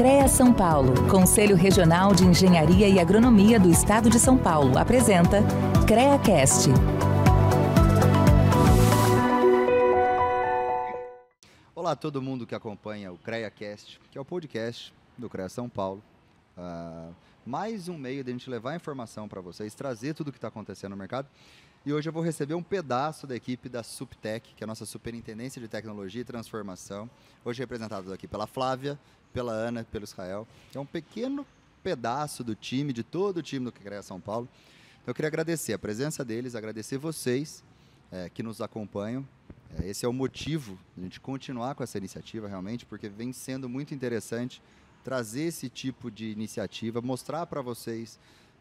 CREA São Paulo, Conselho Regional de Engenharia e Agronomia do Estado de São Paulo, apresenta CREAcast. Olá a todo mundo que acompanha o CREAcast, que é o podcast do CREA São Paulo. Mais um meio de a gente levar informação para vocês, trazer tudo o que está acontecendo no mercado. E hoje eu vou receber um pedaço da equipe da SupTech, que é a nossa Superintendência de Tecnologia e Transformação. Hoje representado aqui pela Flávia, pela Ana, pelo Israel. É um pequeno pedaço do time, de todo o time do CREA São Paulo. Então eu queria agradecer a presença deles, agradecer vocês que nos acompanham. Esse é o motivo de a gente continuar com essa iniciativa realmente, porque vem sendo muito interessante trazer esse tipo de iniciativa, mostrar para vocês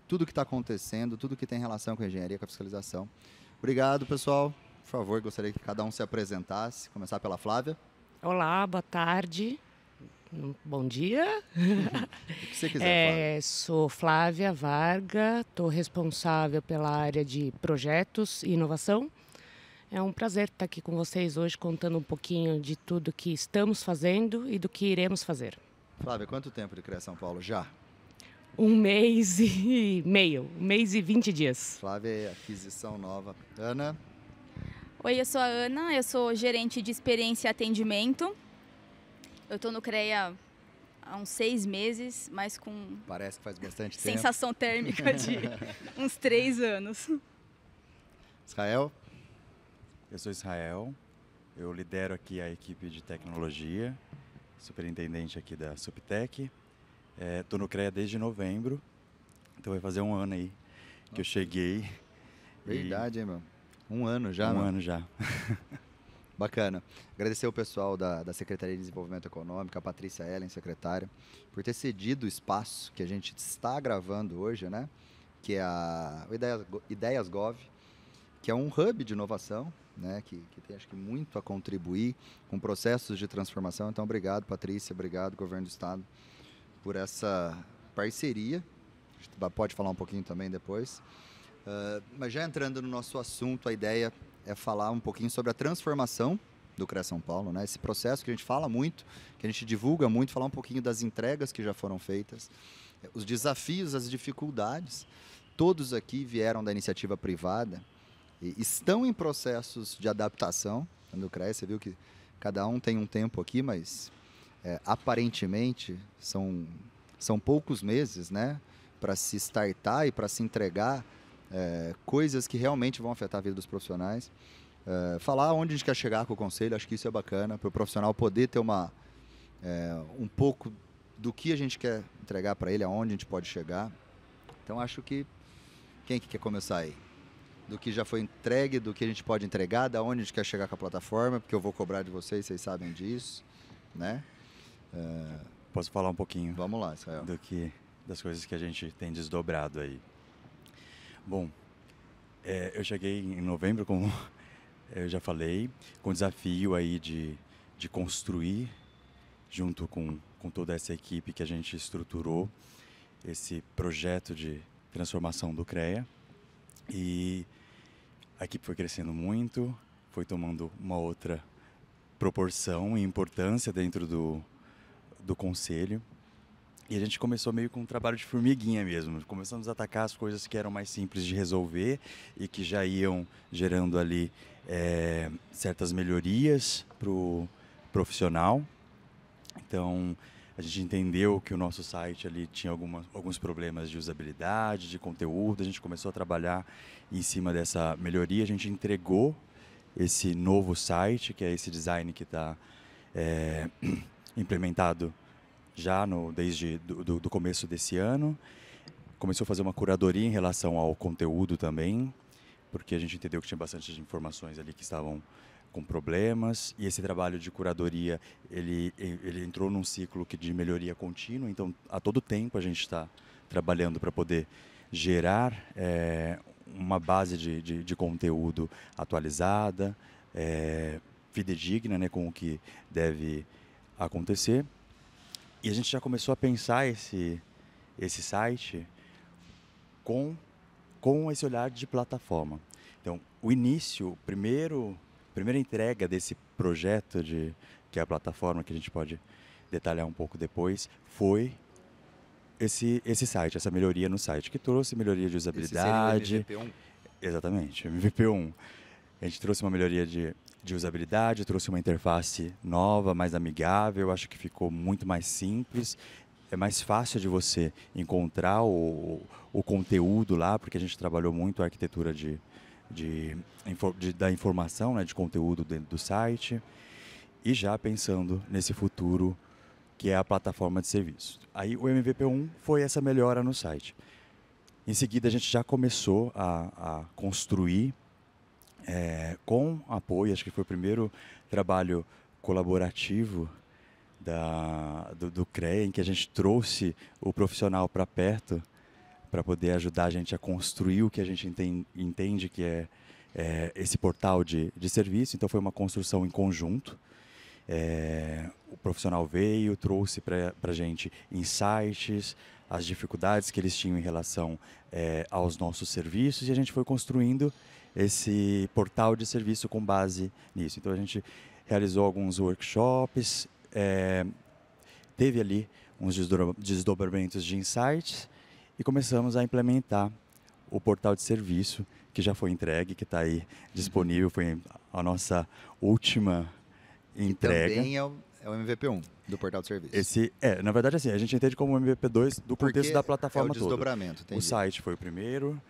tudo o que está acontecendo, tudo que tem relação com a engenharia, com a fiscalização. Obrigado, pessoal. Por favor, gostaria que cada um se apresentasse. Começar pela Flávia. Olá, boa tarde. Bom dia. O que você quiser, Flávia. Sou Flávia Varga, estou responsável pela área de projetos e inovação. É um prazer estar aqui com vocês hoje, contando um pouquinho de tudo que estamos fazendo e do que iremos fazer. Flávia, quanto tempo de CREA São Paulo já? 1 mês e meio, 1 mês e 20 dias. Flávia é aquisição nova. Ana? Oi, eu sou a Ana, eu sou gerente de experiência e atendimento. Eu estou no CREA há uns 6 meses, mas com... Parece que faz bastante tempo. Sensação térmica de uns 3 anos. Israel? Eu sou Israel, eu lidero aqui a equipe de tecnologia, superintendente aqui da SupTech. Estou no CREA desde novembro, então vai fazer 1 ano aí que eu cheguei. Verdade, hein, meu? 1 ano já, Um ano já. Bacana. Agradecer ao pessoal da Secretaria de Desenvolvimento Econômico, a Patrícia Ellen, secretária, por ter cedido o espaço que a gente está gravando hoje, né? Que é a Ideias Gov, que é um hub de inovação, né? Que tem, acho que, muito a contribuir com processos de transformação. Então, obrigado, Patrícia, obrigado, Governo do Estado, por essa parceria. A gente pode falar um pouquinho também depois. Mas já entrando no nosso assunto, a ideia é falar um pouquinho sobre a transformação do CREA São Paulo, né? Esse processo que a gente fala muito, que a gente divulga muito, falar um pouquinho das entregas que já foram feitas, os desafios, as dificuldades. Todos aqui vieram da iniciativa privada e estão em processos de adaptação do CREA. Você viu que cada um tem um tempo aqui, mas aparentemente são poucos meses, né, para se startar e para se entregar coisas que realmente vão afetar a vida dos profissionais. Falar onde a gente quer chegar com o conselho, acho que isso é bacana, para o profissional poder ter um pouco do que a gente quer entregar para ele, aonde a gente pode chegar. Então, acho que... Quem que quer começar aí? Do que já foi entregue, do que a gente pode entregar, da onde a gente quer chegar com a plataforma, porque eu vou cobrar de vocês sabem disso, né? Posso falar um pouquinho? Vamos lá, Israel. Das coisas que a gente tem desdobrado aí. Bom, eu cheguei em novembro, como eu já falei, com o desafio aí de construir, junto com toda essa equipe que a gente estruturou, esse projeto de transformação do CREA. E a equipe foi crescendo muito, foi tomando uma outra proporção e importância dentro do conselho. E a gente começou meio com um trabalho de formiguinha mesmo. Começamos a atacar as coisas que eram mais simples de resolver e que já iam gerando ali certas melhorias para o profissional. Então, a gente entendeu que o nosso site ali tinha alguns problemas de usabilidade, de conteúdo. A gente começou a trabalhar em cima dessa melhoria. A gente entregou esse novo site, que é esse design que está implementado já desde do começo desse ano. Começou a fazer uma curadoria em relação ao conteúdo também, porque a gente entendeu que tinha bastante informações ali que estavam com problemas, e esse trabalho de curadoria, ele entrou num ciclo de melhoria contínua, então a todo tempo a gente está trabalhando para poder gerar uma base de conteúdo atualizada, fidedigna, né, com o que deve acontecer. E a gente já começou a pensar esse site com esse olhar de plataforma. Então, o início, primeira entrega desse projeto que é a plataforma que a gente pode detalhar um pouco depois, foi esse site, essa melhoria no site, que trouxe melhoria de usabilidade. Esse seria o MVP1? Exatamente, MVP1. A gente trouxe uma melhoria de usabilidade, trouxe uma interface nova, mais amigável, acho que ficou muito mais simples. É mais fácil de você encontrar o conteúdo lá, porque a gente trabalhou muito a arquitetura da informação, né, de conteúdo dentro do site. E já pensando nesse futuro, que é a plataforma de serviço. Aí o MVP1 foi essa melhora no site. Em seguida, a gente já começou a construir, com apoio, acho que foi o primeiro trabalho colaborativo do CREA, em que a gente trouxe o profissional para perto, para poder ajudar a gente a construir o que a gente entende que é esse portal de serviço. Então, foi uma construção em conjunto. O profissional veio, trouxe para a gente insights, as dificuldades que eles tinham em relação aos nossos serviços, e a gente foi construindo esse portal de serviço com base nisso. Então, a gente realizou alguns workshops, teve ali uns desdobramentos de insights e começamos a implementar o portal de serviço, que já foi entregue, que está aí disponível, foi a nossa última entrega. Também é o MVP1 do portal de serviço. Na verdade, assim, a gente entende como MVP2 do contexto da plataforma toda. É o desdobramento, O site foi o primeiro,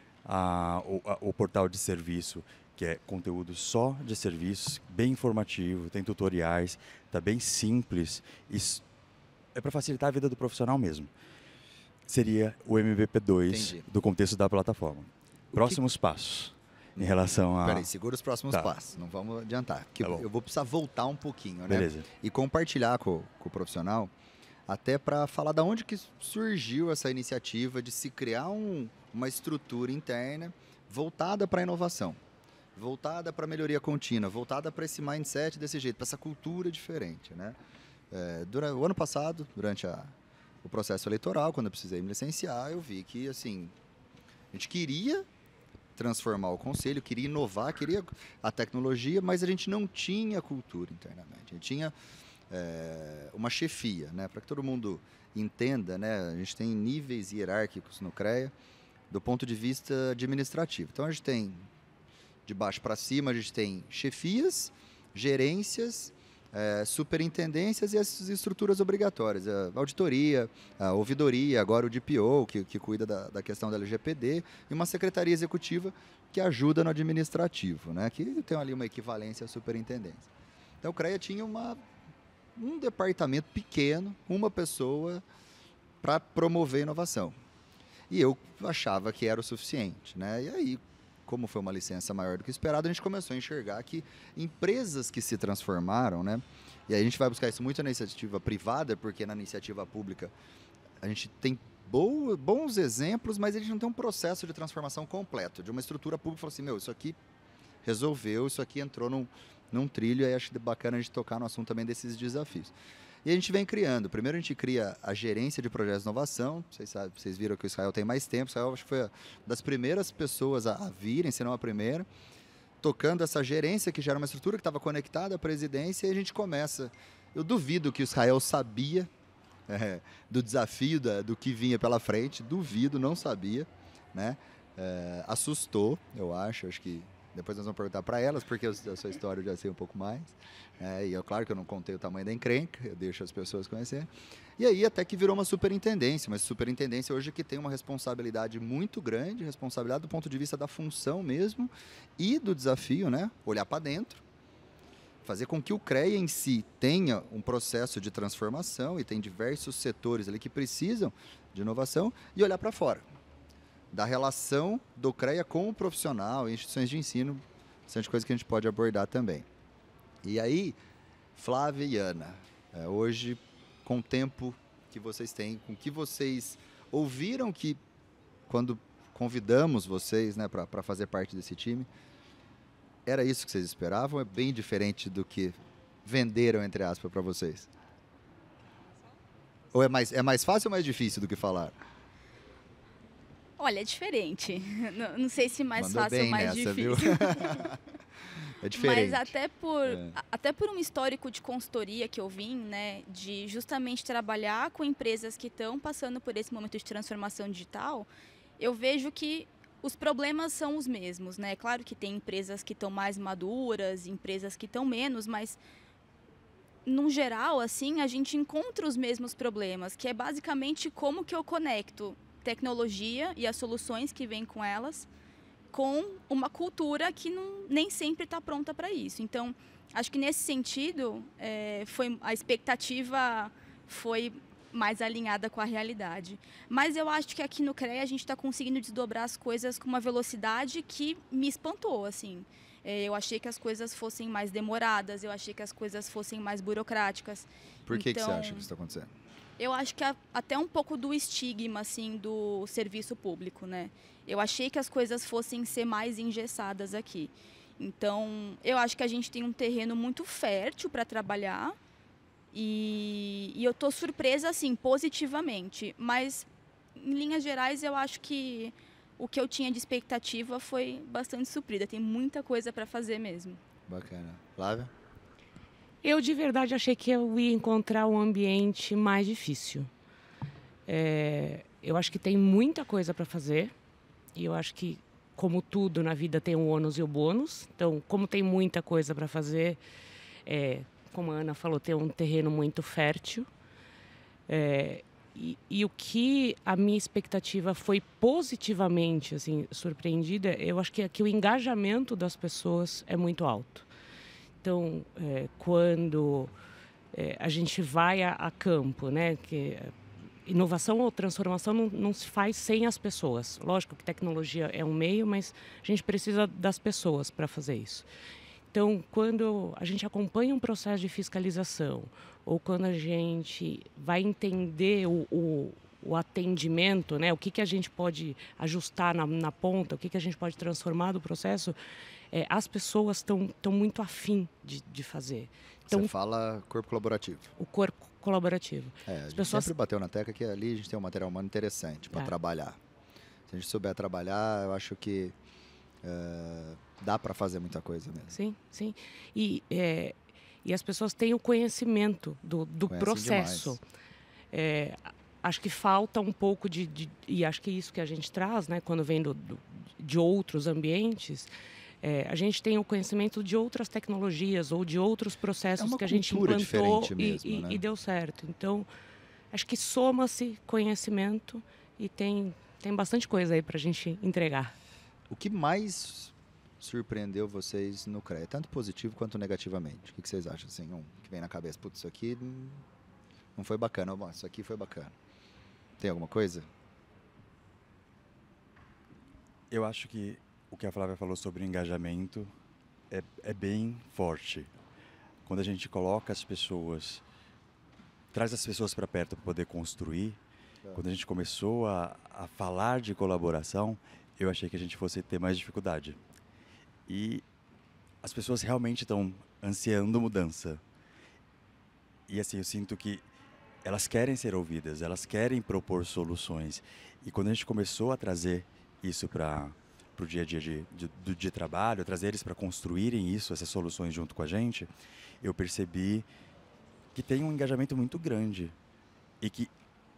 o portal de serviço, que é conteúdo só de serviços, bem informativo, tem tutoriais, está bem simples. Isso é para facilitar a vida do profissional mesmo. Seria o MVP2 do contexto da plataforma. Próximos passos em relação a... Peraí, segura os próximos passos, não vamos adiantar. Porque eu vou precisar voltar um pouquinho, né? Beleza. E compartilhar com o profissional, até para falar de onde que surgiu essa iniciativa de se criar uma estrutura interna voltada para a inovação, voltada para a melhoria contínua, voltada para esse mindset desse jeito, para essa cultura diferente, né? Durante o ano passado, durante o processo eleitoral, quando eu precisei me licenciar, eu vi que, assim, a gente queria transformar o conselho, queria inovar, queria a tecnologia, mas a gente não tinha cultura internamente. A gente tinha uma chefia, né? Para que todo mundo entenda, né? A gente tem níveis hierárquicos no CREA do ponto de vista administrativo. Então, a gente tem, de baixo para cima, a gente tem chefias, gerências, superintendências e as estruturas obrigatórias, a auditoria, a ouvidoria, agora o DPO, que cuida da questão da LGPD, e uma secretaria executiva que ajuda no administrativo, né, que tem ali uma equivalência à superintendência. Então, o CREA tinha um departamento pequeno, uma pessoa para promover inovação. E eu achava que era o suficiente, né? E aí, como foi uma licença maior do que esperado, a gente começou a enxergar que empresas que se transformaram, né? E aí a gente vai buscar isso muito na iniciativa privada, porque na iniciativa pública a gente tem bons exemplos, mas a gente não tem um processo de transformação completo, de uma estrutura pública. Falou assim, isso aqui resolveu, isso aqui entrou num trilho, e aí acho bacana a gente tocar no assunto também desses desafios. E a gente vem criando. Primeiro a gente cria a gerência de projetos de inovação. Vocês viram que o Israel tem mais tempo. O Israel acho que foi uma das primeiras pessoas a virem, se não a primeira, tocando essa gerência, que já era uma estrutura que estava conectada à presidência, e a gente começa. Eu duvido que o Israel sabia do desafio, do que vinha pela frente. Duvido, não sabia, né? Assustou, eu acho que depois nós vamos perguntar para elas, porque a sua história eu já sei um pouco mais. E é claro que eu não contei o tamanho da encrenca, eu deixo as pessoas conhecerem. E aí até que virou uma superintendência, mas superintendência hoje que tem uma responsabilidade muito grande, responsabilidade do ponto de vista da função mesmo e do desafio, né? Olhar para dentro, fazer com que o CREA em si tenha um processo de transformação, e tem diversos setores ali que precisam de inovação, e olhar para fora, da relação do CREA com o profissional e instituições de ensino, bastante coisa que a gente pode abordar também. E aí, Flávia e Ana, hoje, com o tempo que vocês têm, com que vocês ouviram que, quando convidamos vocês, né, para fazer parte desse time, era isso que vocês esperavam? É bem diferente do que venderam, entre aspas, para vocês? Ou é mais fácil ou mais difícil do que falar? Olha, é diferente. Não sei se mais Mandou fácil ou bem mais nessa, difícil. Viu? É diferente. Mas até por um histórico de consultoria que eu vim, né, de justamente trabalhar com empresas que estão passando por esse momento de transformação digital, eu vejo que os problemas são os mesmos, né? Claro que tem empresas que estão mais maduras, empresas que estão menos, mas no geral, assim, a gente encontra os mesmos problemas, que é basicamente como que eu conecto tecnologia e as soluções que vêm com elas com uma cultura que nem sempre está pronta para isso. Então, acho que nesse sentido, a expectativa foi mais alinhada com a realidade. Mas eu acho que aqui no CREA a gente está conseguindo desdobrar as coisas com uma velocidade que me espantou, assim. Eu achei que as coisas fossem mais demoradas, eu achei que as coisas fossem mais burocráticas. Por que você acha que isso está acontecendo? Eu acho que até um pouco do estigma, assim, do serviço público, né? Eu achei que as coisas fossem ser mais engessadas aqui. Então, eu acho que a gente tem um terreno muito fértil para trabalhar e eu estou surpresa, assim, positivamente. Mas, em linhas gerais, eu acho que o que eu tinha de expectativa foi bastante suprida. Tem muita coisa para fazer mesmo. Bacana. Flávia? Eu, de verdade, achei que eu ia encontrar um ambiente mais difícil. Eu acho que tem muita coisa para fazer. E eu acho que, como tudo na vida, tem o ônus e o bônus. Então, como tem muita coisa para fazer, como a Ana falou, tem um terreno muito fértil. E o que a minha expectativa foi positivamente assim, surpreendida, eu acho que o engajamento das pessoas é muito alto. Então, quando a gente vai a campo, né, que inovação ou transformação não se faz sem as pessoas. Lógico que tecnologia é um meio, mas a gente precisa das pessoas para fazer isso. Então, quando a gente acompanha um processo de fiscalização ou quando a gente vai entender o atendimento, né, o que a gente pode ajustar na ponta, o que a gente pode transformar do processo, as pessoas estão muito afim de fazer. Então, você fala corpo colaborativo. O corpo colaborativo. A gente sempre bateu na tecla que ali a gente tem um material humano interessante para trabalhar. Se a gente souber trabalhar, eu acho que dá para fazer muita coisa mesmo. Sim, sim. E as pessoas têm o conhecimento do processo. Acho que falta um pouco e acho que isso que a gente traz, né, quando vem de outros ambientes, a gente tem o conhecimento de outras tecnologias ou de outros processos que a gente implantou mesmo, né? E deu certo. Então, acho que soma-se conhecimento e tem bastante coisa aí para a gente entregar. O que mais surpreendeu vocês no CREA, tanto positivo quanto negativamente? O que vocês acham? Assim, que vem na cabeça, putz, isso aqui não foi bacana, bom, isso aqui foi bacana. Tem alguma coisa? Eu acho que o que a Flávia falou sobre engajamento é bem forte. Quando a gente coloca as pessoas, traz as pessoas para perto para poder construir, quando a gente começou a falar de colaboração, eu achei que a gente fosse ter mais dificuldade. E as pessoas realmente estão ansiando mudança. E assim, eu sinto que elas querem ser ouvidas, elas querem propor soluções. E quando a gente começou a trazer isso para o dia a dia de trabalho, trazer eles para construírem isso, essas soluções junto com a gente, eu percebi que tem um engajamento muito grande e que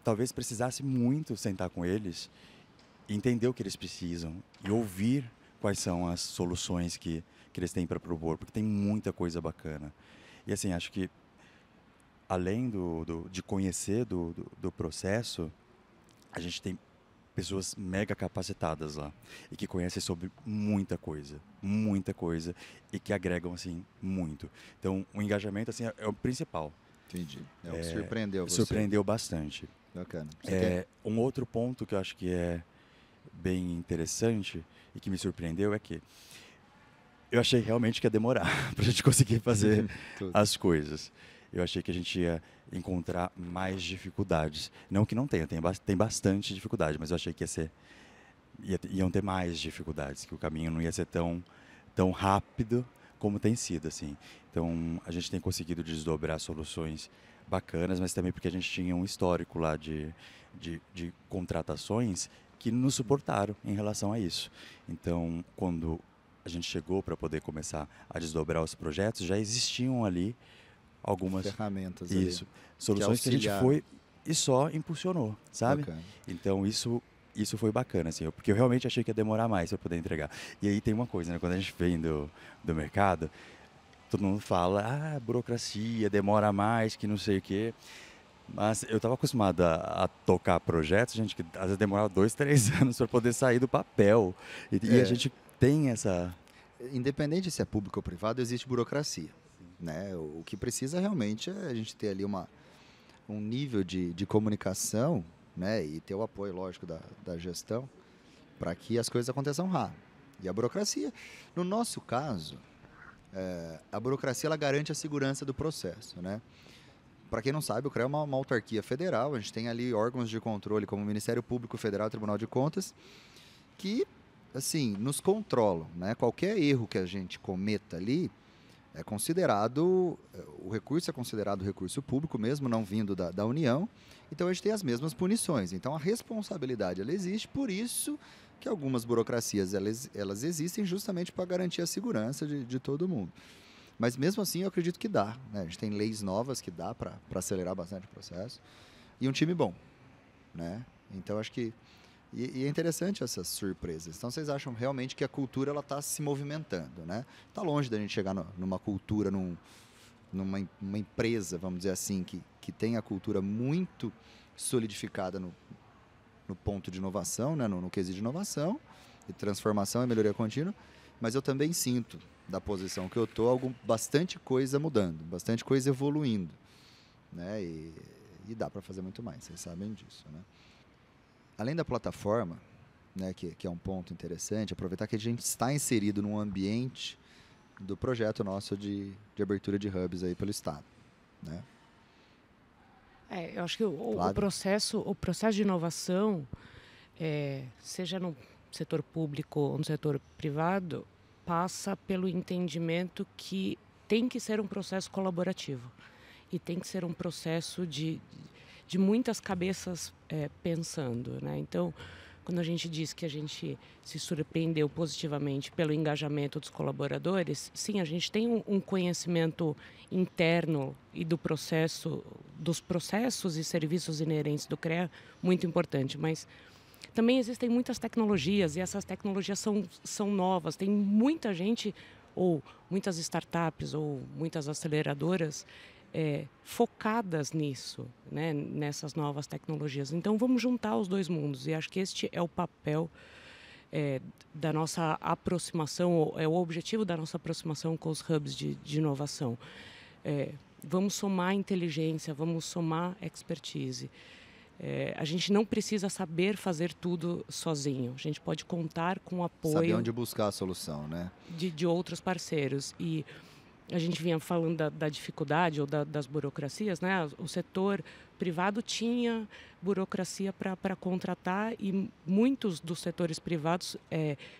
talvez precisasse muito sentar com eles, entender o que eles precisam e ouvir quais são as soluções que eles têm para propor, porque tem muita coisa bacana. E assim, acho que além de conhecer do processo, a gente tem pessoas mega capacitadas lá e que conhecem sobre muita coisa, e que agregam assim muito. Então, o engajamento assim é o principal. Entendi. Surpreendeu você? Surpreendeu bastante. Bacana. Um outro ponto que eu acho que é bem interessante e que me surpreendeu é que eu achei realmente que ia demorar para a gente conseguir fazer as coisas. Eu achei que a gente ia encontrar mais dificuldades. Não que não tenha, tem bastante dificuldade, mas eu achei que iam ter mais dificuldades, que o caminho não ia ser tão rápido como tem sido, assim. Então, a gente tem conseguido desdobrar soluções bacanas, mas também porque a gente tinha um histórico lá de contratações que nos suportaram em relação a isso. Então, quando a gente chegou para poder começar a desdobrar os projetos, já existiam ali algumas ferramentas isso, ali, soluções que a gente foi e só impulsionou, sabe? Bacana. Então isso foi bacana, assim, porque eu realmente achei que ia demorar mais para poder entregar. E aí tem uma coisa, né? Quando a gente vem do mercado, todo mundo fala, burocracia, demora mais, que não sei o quê. Mas eu estava acostumado a tocar projetos, gente, que às vezes demorava 2, 3 anos para poder sair do papel. E a gente tem essa... Independente se é público ou privado, existe burocracia, né? O que precisa realmente é a gente ter ali um nível de comunicação, né? E ter o apoio, lógico, da gestão para que as coisas aconteçam rápido. E a burocracia, no nosso caso, a burocracia ela garante a segurança do processo, né? Para quem não sabe, o CREA é uma autarquia federal, a gente tem ali órgãos de controle como o Ministério Público Federal e o Tribunal de Contas, que, assim, nos controlam, né? Qualquer erro que a gente cometa ali é considerado, o recurso é considerado recurso público mesmo, não vindo da União, então a gente tem as mesmas punições. Então a responsabilidade, ela existe, por isso que algumas burocracias, elas existem justamente para garantir a segurança de todo mundo. Mas mesmo assim eu acredito que dá, né? A gente tem leis novas que dá para acelerar bastante o processo e um time bom, né? Então acho que e é interessante essas surpresas. Então vocês acham realmente que a cultura ela está se movimentando, né? Está longe da gente chegar numa cultura, numa empresa, vamos dizer assim, que tem a cultura muito solidificada no ponto de inovação, né? no quesito de inovação e transformação e melhoria contínua, mas eu também sinto da posição que eu estou, bastante coisa mudando, bastante coisa evoluindo, né? E dá para fazer muito mais, vocês sabem disso, né? Além da plataforma, né, que é um ponto interessante, aproveitar que a gente está inserido num ambiente do projeto nosso de abertura de hubs aí pelo Estado, né? Eu acho que o processo de inovação, seja no setor público ou no setor privado, passa pelo entendimento que tem que ser um processo colaborativo e tem que ser um processo de muitas cabeças pensando, né? Então, quando a gente diz que a gente se surpreendeu positivamente pelo engajamento dos colaboradores, sim, a gente tem um conhecimento interno e dos processos e serviços inerentes do CREA muito importante, mas também existem muitas tecnologias e essas tecnologias são novas. Tem muita gente, ou muitas startups, ou muitas aceleradoras focadas nisso, né, nessas novas tecnologias. Então, vamos juntar os dois mundos. E acho que este é o papel da nossa aproximação, é o objetivo da nossa aproximação com os hubs de inovação. Vamos somar inteligência, vamos somar expertise. A gente não precisa saber fazer tudo sozinho. A gente pode contar com o apoio... Saber onde buscar a solução, né? De outros parceiros. E a gente vinha falando da dificuldade ou das burocracias, né? O setor privado tinha burocracia para contratar e muitos dos setores privados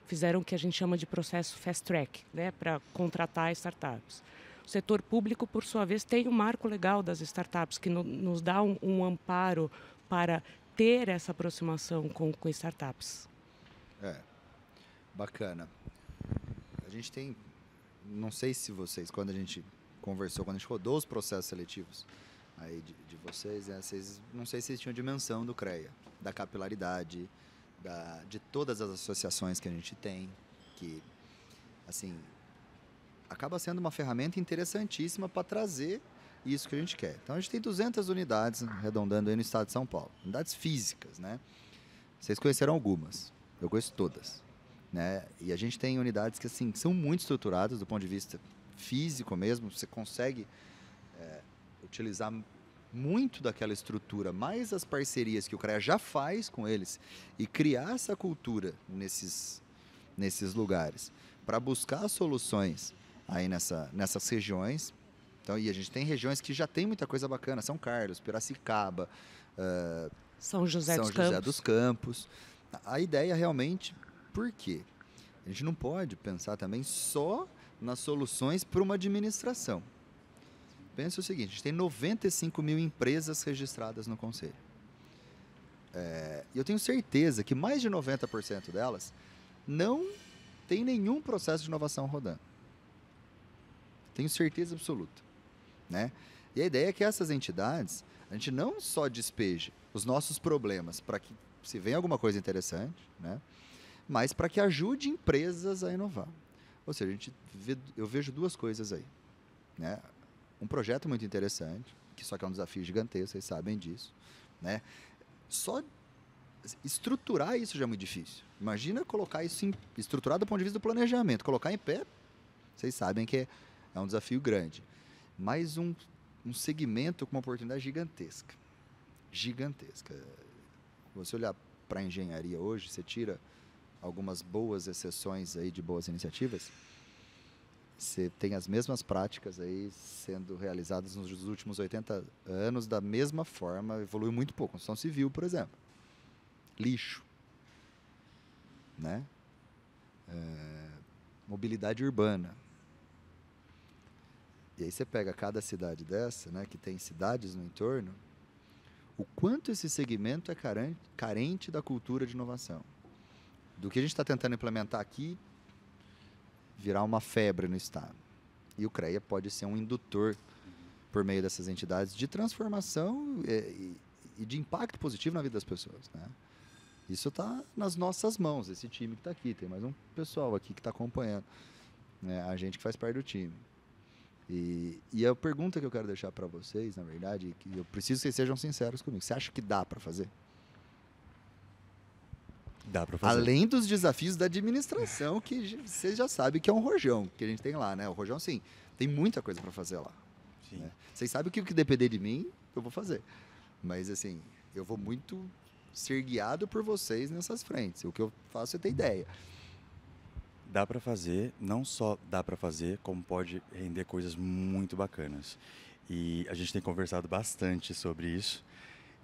fizeram o que a gente chama de processo fast track, né? Para contratar startups. O setor público, por sua vez, tem o marco legal das startups, que nos dá um amparo para ter essa aproximação com startups. Bacana. A gente tem, não sei se vocês, quando a gente conversou, quando a gente rodou os processos seletivos aí de vocês, não sei se vocês tinham dimensão do CREA, da capilaridade, de todas as associações que a gente tem, que, assim, acaba sendo uma ferramenta interessantíssima para trazer isso que a gente quer. Então, a gente tem 200 unidades, arredondando aí no estado de São Paulo. Unidades físicas, né? Vocês conheceram algumas. Eu conheço todas, né? E a gente tem unidades que, assim, são muito estruturadas do ponto de vista físico mesmo. Você consegue utilizar muito daquela estrutura, mais as parcerias que o CREA já faz com eles e criar essa cultura nesses lugares para buscar soluções aí nessas regiões. Então, e a gente tem regiões que já tem muita coisa bacana, São Carlos, Piracicaba, São José dos Campos. A ideia realmente, por quê? A gente não pode pensar também só nas soluções para uma administração. Pensa o seguinte, a gente tem 95 mil empresas registradas no Conselho. E eu tenho certeza que mais de 90% delas não tem nenhum processo de inovação rodando. Tenho certeza absoluta, né? E a ideia é que essas entidades, a gente não só despeje os nossos problemas para que se venha alguma coisa interessante, né? Mas para que ajude empresas a inovar. Ou seja, eu vejo duas coisas aí, né? Um projeto muito interessante, que só que é um desafio gigantesco, vocês sabem disso, né? Só estruturar isso já é muito difícil. Imagina colocar isso estruturado do ponto de vista do planejamento. Colocar em pé, vocês sabem que é um desafio grande. Mas um segmento com uma oportunidade gigantesca. Gigantesca. Se você olhar para a engenharia hoje, você tira algumas boas exceções aí de boas iniciativas, você tem as mesmas práticas aí sendo realizadas nos últimos 80 anos da mesma forma, evoluiu muito pouco. Construção civil, por exemplo. Lixo. Né? Mobilidade urbana. E aí você pega cada cidade dessa, né, que tem cidades no entorno, o quanto esse segmento é carente da cultura de inovação. Do que a gente está tentando implementar aqui, virar uma febre no Estado. E o CREA pode ser um indutor, por meio dessas entidades, de transformação e de impacto positivo na vida das pessoas, né? Isso está nas nossas mãos, esse time que está aqui. Tem mais um pessoal aqui que está acompanhando, né? A gente que faz parte do time. E a pergunta que eu quero deixar para vocês, na verdade, que eu preciso que vocês sejam sinceros comigo. Você acha que dá para fazer? Dá para fazer. Além dos desafios da administração, que vocês já sabem que é um rojão que a gente tem lá, né? O rojão, sim, tem muita coisa para fazer lá. Sim. Né? Vocês sabem que o que depender de mim, eu vou fazer. Mas, assim, eu vou muito ser guiado por vocês nessas frentes. O que eu faço é ter ideia. Dá para fazer, não só dá para fazer, como pode render coisas muito bacanas. E a gente tem conversado bastante sobre isso.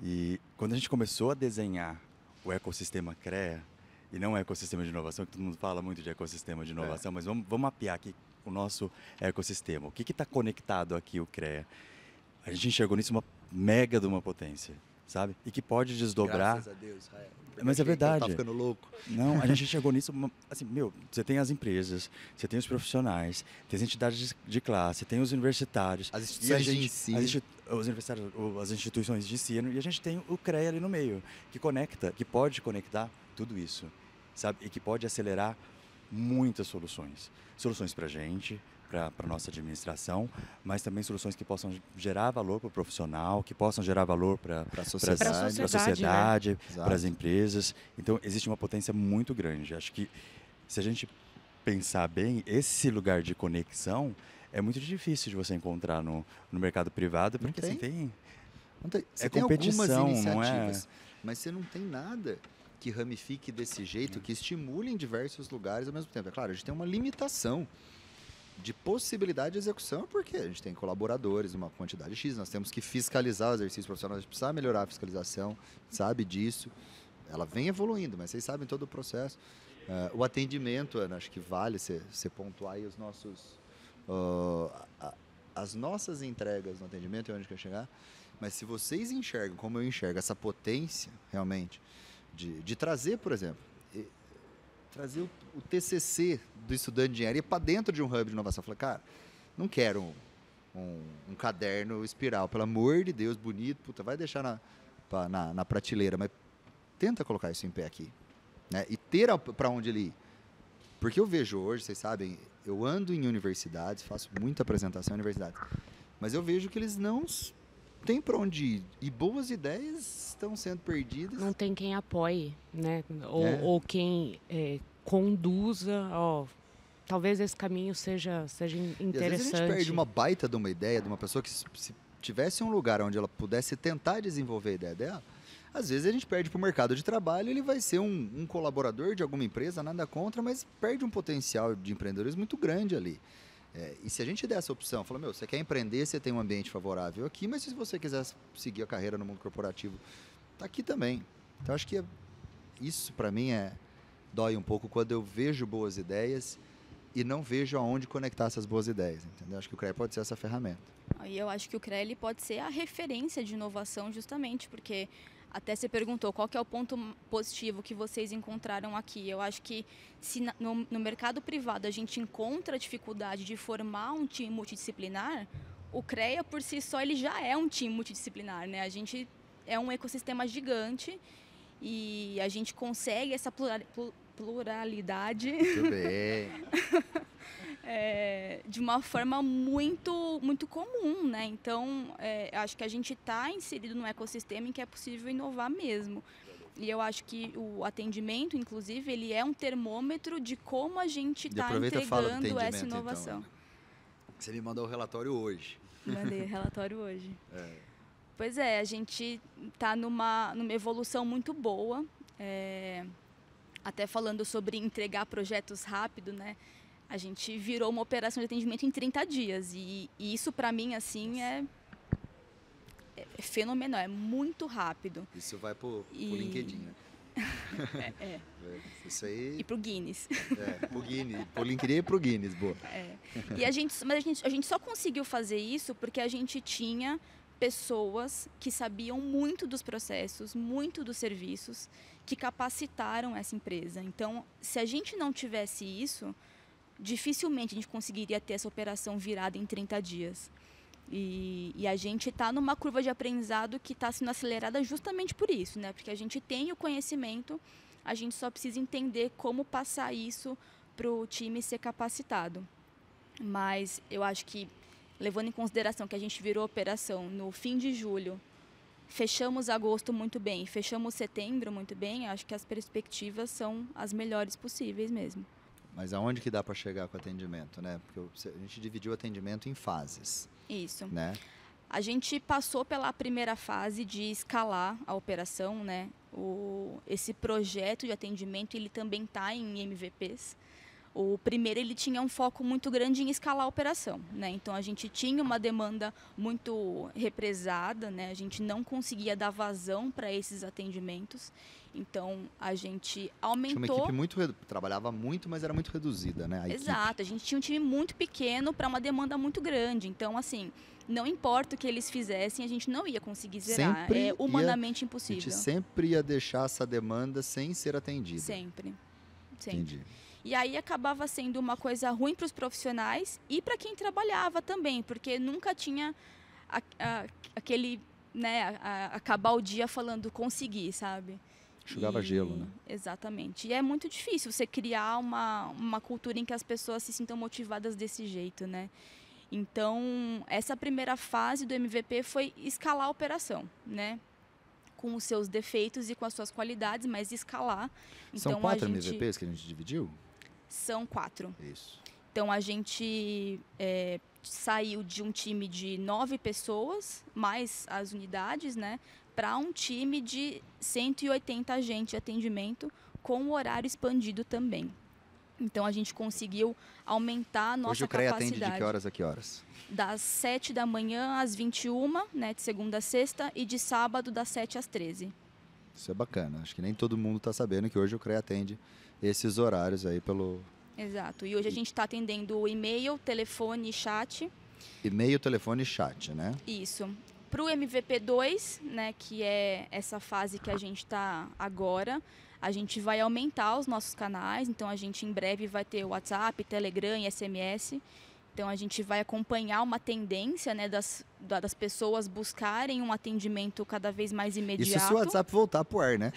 E quando a gente começou a desenhar o ecossistema CREA, e não o ecossistema de inovação, que todo mundo fala muito de ecossistema de inovação, mas vamos mapear aqui o nosso ecossistema. O que está conectado aqui, o CREA? A gente enxergou nisso uma mega de uma potência, sabe? E que pode desdobrar... Graças a Deus, Israel. Mas é verdade. Tá ficando louco. Não, a gente chegou nisso, assim, você tem as empresas, você tem os profissionais, tem as entidades de classe, tem os universitários. As instituições de ensino. Os universitários, as instituições de ensino, e a gente tem o CREA ali no meio, que conecta, que pode conectar tudo isso, sabe? E que pode acelerar muitas soluções. Soluções para a gente, para a nossa administração, mas também soluções que possam gerar valor para o profissional, que possam gerar valor para a sociedade, né? para as empresas. Então, existe uma potência muito grande. Acho que, se a gente pensar bem, esse lugar de conexão é muito difícil de você encontrar no mercado privado, porque Não assim, tem. Não tem. Você é tem algumas competição, iniciativas, não é? mas você não tem nada que ramifique desse jeito, que estimule em diversos lugares ao mesmo tempo. É claro, a gente tem uma limitação de possibilidade de execução, porque a gente tem colaboradores, uma quantidade X, nós temos que fiscalizar o exercício profissional, a gente precisa melhorar a fiscalização, sabe disso. Ela vem evoluindo, mas vocês sabem todo o processo. O atendimento, Ana, acho que vale você pontuar aí os nossos... as nossas entregas no atendimento, é onde quer chegar, mas se vocês enxergam, como eu enxergo, essa potência, realmente, de trazer, por exemplo, trazer o TCC do estudante de engenharia para dentro de um hub de inovação. Eu falei, cara, não quero um caderno espiral, pelo amor de Deus, bonito, puta, vai deixar na prateleira, mas tenta colocar isso em pé aqui, né? E ter para onde ele ir. Porque eu vejo hoje, vocês sabem, eu ando em universidades, faço muita apresentação em universidades, mas eu vejo que eles não têm para onde ir. E boas ideias estão sendo perdidas. Não tem quem apoie, né? Ou quem conduza, talvez esse caminho seja interessante. E às vezes a gente perde uma baita de uma ideia, de uma pessoa que, se tivesse um lugar onde ela pudesse tentar desenvolver a ideia dela, às vezes a gente perde para o mercado de trabalho, ele vai ser um colaborador de alguma empresa, nada contra, mas perde um potencial de empreendedorismo muito grande ali. E se a gente der essa opção, fala, você quer empreender, você tem um ambiente favorável aqui, mas se você quiser seguir a carreira no mundo corporativo, está aqui também. Então, acho que isso, para mim, dói um pouco quando eu vejo boas ideias e não vejo aonde conectar essas boas ideias, entendeu? Acho que o CREA pode ser essa ferramenta. E eu acho que o CREA ele pode ser a referência de inovação justamente, porque Até você perguntou qual que é o ponto positivo que vocês encontraram aqui. Eu acho que se no mercado privado a gente encontra dificuldade de formar um time multidisciplinar, o CREA por si só ele já é um time multidisciplinar, né? A gente é um ecossistema gigante e a gente consegue essa pluralidade Muito bem. de uma forma muito, muito comum, né? Então, acho que a gente está inserido num ecossistema em que é possível inovar mesmo. E eu acho que o atendimento, inclusive, ele é um termômetro de como a gente está entregando essa inovação. Então, você me mandou o relatório hoje. Mandei o relatório hoje. Pois é, a gente está numa evolução muito boa. Até falando sobre entregar projetos rápido, né? A gente virou uma operação de atendimento em 30 dias. E isso, para mim, assim, é fenomenal, é muito rápido. Isso vai pro LinkedIn, né? Isso aí... E pro Guinness. Pro Guinness. Pro LinkedIn e pro Guinness, boa. E a gente só conseguiu fazer isso porque a gente tinha pessoas que sabiam muito dos processos, muito dos serviços, que capacitaram essa empresa. Então, se a gente não tivesse isso, dificilmente a gente conseguiria ter essa operação virada em 30 dias. E a gente está numa curva de aprendizado que está sendo acelerada justamente por isso, né? Porque a gente tem o conhecimento, a gente só precisa entender como passar isso para o time ser capacitado. Mas eu acho que, levando em consideração que a gente virou operação no fim de julho, fechamos agosto muito bem, fechamos setembro muito bem, acho que as perspectivas são as melhores possíveis mesmo. Mas aonde que dá para chegar com o atendimento, né? Porque a gente dividiu o atendimento em fases. Isso. Né? A gente passou pela primeira fase de escalar a operação, né? Esse projeto de atendimento, ele também está em MVPs. O primeiro, ele tinha um foco muito grande em escalar a operação, né? Então, a gente tinha uma demanda muito represada, né? A gente não conseguia dar vazão para esses atendimentos. Então, a gente aumentou... Tinha uma equipe trabalhava muito, mas era muito reduzida, né? Exato, a gente tinha um time muito pequeno para uma demanda muito grande. Então, assim, não importa o que eles fizessem, a gente não ia conseguir zerar. É humanamente impossível. A gente sempre ia deixar essa demanda sem ser atendida. Sempre. Entendi. E aí acabava sendo uma coisa ruim para os profissionais e para quem trabalhava também, porque nunca tinha aquele, né, acabar o dia falando consegui, sabe? Enxugava gelo, né? Exatamente. E é muito difícil você criar uma cultura em que as pessoas se sintam motivadas desse jeito, né? Então, essa primeira fase do MVP foi escalar a operação, né? Com os seus defeitos e com as suas qualidades, mas escalar. São então, 4 MVPs que a gente dividiu? São 4. Isso. Então, a gente saiu de um time de 9 pessoas, mais as unidades, né? Para um time de 180 agentes de atendimento, com o horário expandido também. Então, a gente conseguiu aumentar a nossa capacidade. Hoje o CREA atende de que horas a que horas? Das 7 da manhã às 21, né, de segunda a sexta, e de sábado das 7 às 13. Isso é bacana. Acho que nem todo mundo está sabendo que hoje o CREA atende esses horários aí pelo... Exato. E hoje a gente está atendendo e-mail, telefone e chat. E-mail, telefone e chat, né? Isso. Para o MVP2, né, que é essa fase que a gente está agora, a gente vai aumentar os nossos canais. Então, a gente em breve vai ter o WhatsApp, Telegram e SMS. Então, a gente vai acompanhar uma tendência, né, das pessoas buscarem um atendimento cada vez mais imediato. Isso se o WhatsApp voltar para o ar, né?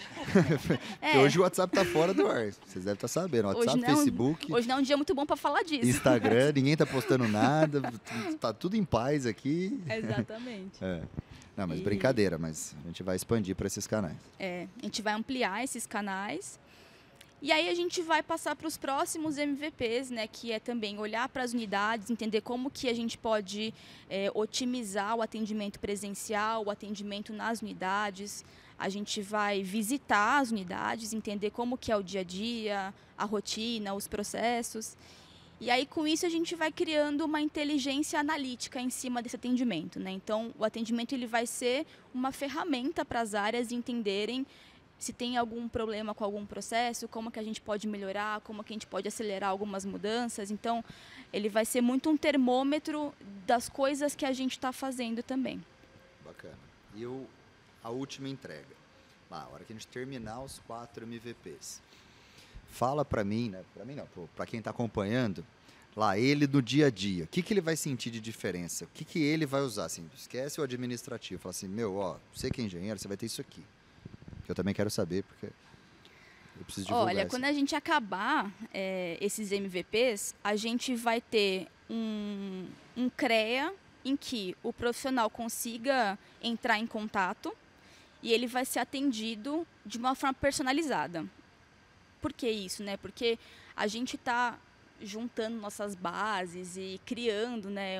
Porque hoje o WhatsApp está fora do ar. Vocês devem estar sabendo. WhatsApp, Facebook... Hoje não é um dia muito bom para falar disso. Instagram, ninguém está postando nada. Está tudo em paz aqui. Exatamente. Não, mas brincadeira, mas a gente vai expandir para esses canais. A gente vai ampliar esses canais. E aí a gente vai passar para os próximos MVPs, né, que é também olhar para as unidades, entender como que a gente pode otimizar o atendimento presencial, o atendimento nas unidades. A gente vai visitar as unidades, entender como que é o dia a dia, a rotina, os processos. E aí, com isso, a gente vai criando uma inteligência analítica em cima desse atendimento, né? Então, o atendimento ele vai ser uma ferramenta para as áreas entenderem se tem algum problema com algum processo, como que a gente pode melhorar, como que a gente pode acelerar algumas mudanças. Então, ele vai ser muito um termômetro das coisas que a gente está fazendo também. Bacana. E a última entrega? lá, a hora que a gente terminar os 4 MVPs, fala para mim, né? Para mim não, para quem está acompanhando, lá, ele do dia a dia, o que ele vai sentir de diferença? O que ele vai usar? Assim, esquece o administrativo, fala assim, você que é engenheiro, você vai ter isso aqui. Que eu também quero saber, porque eu preciso divulgar. Olha, quando a gente acabar esses MVPs, a gente vai ter um CREA em que o profissional consiga entrar em contato e ele vai ser atendido de uma forma personalizada. Por que isso, né? Porque a gente está juntando nossas bases e criando, né,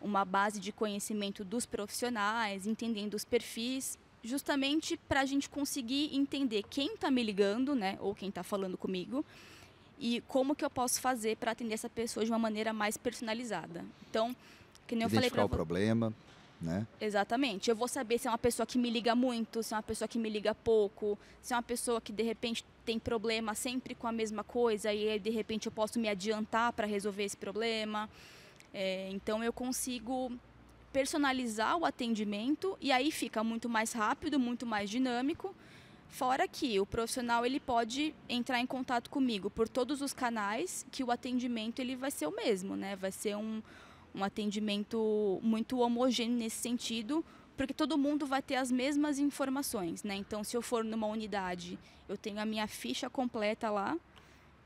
uma base de conhecimento dos profissionais, entendendo os perfis, justamente para a gente conseguir entender quem está me ligando, né, ou quem está falando comigo, e como que eu posso fazer para atender essa pessoa de uma maneira mais personalizada. Então, que nem eu falei para o problema, né? Exatamente. Eu vou saber se é uma pessoa que me liga muito, se é uma pessoa que me liga pouco, se é uma pessoa que de repente tem problema sempre com a mesma coisa e de repente eu posso me adiantar para resolver esse problema. Então eu consigo personalizar o atendimento e aí fica muito mais rápido, muito mais dinâmico. Fora que o profissional ele pode entrar em contato comigo por todos os canais, que o atendimento ele vai ser o mesmo, né? Vai ser um atendimento muito homogêneo nesse sentido, porque todo mundo vai ter as mesmas informações, né? Então, se eu for numa unidade, eu tenho a minha ficha completa lá.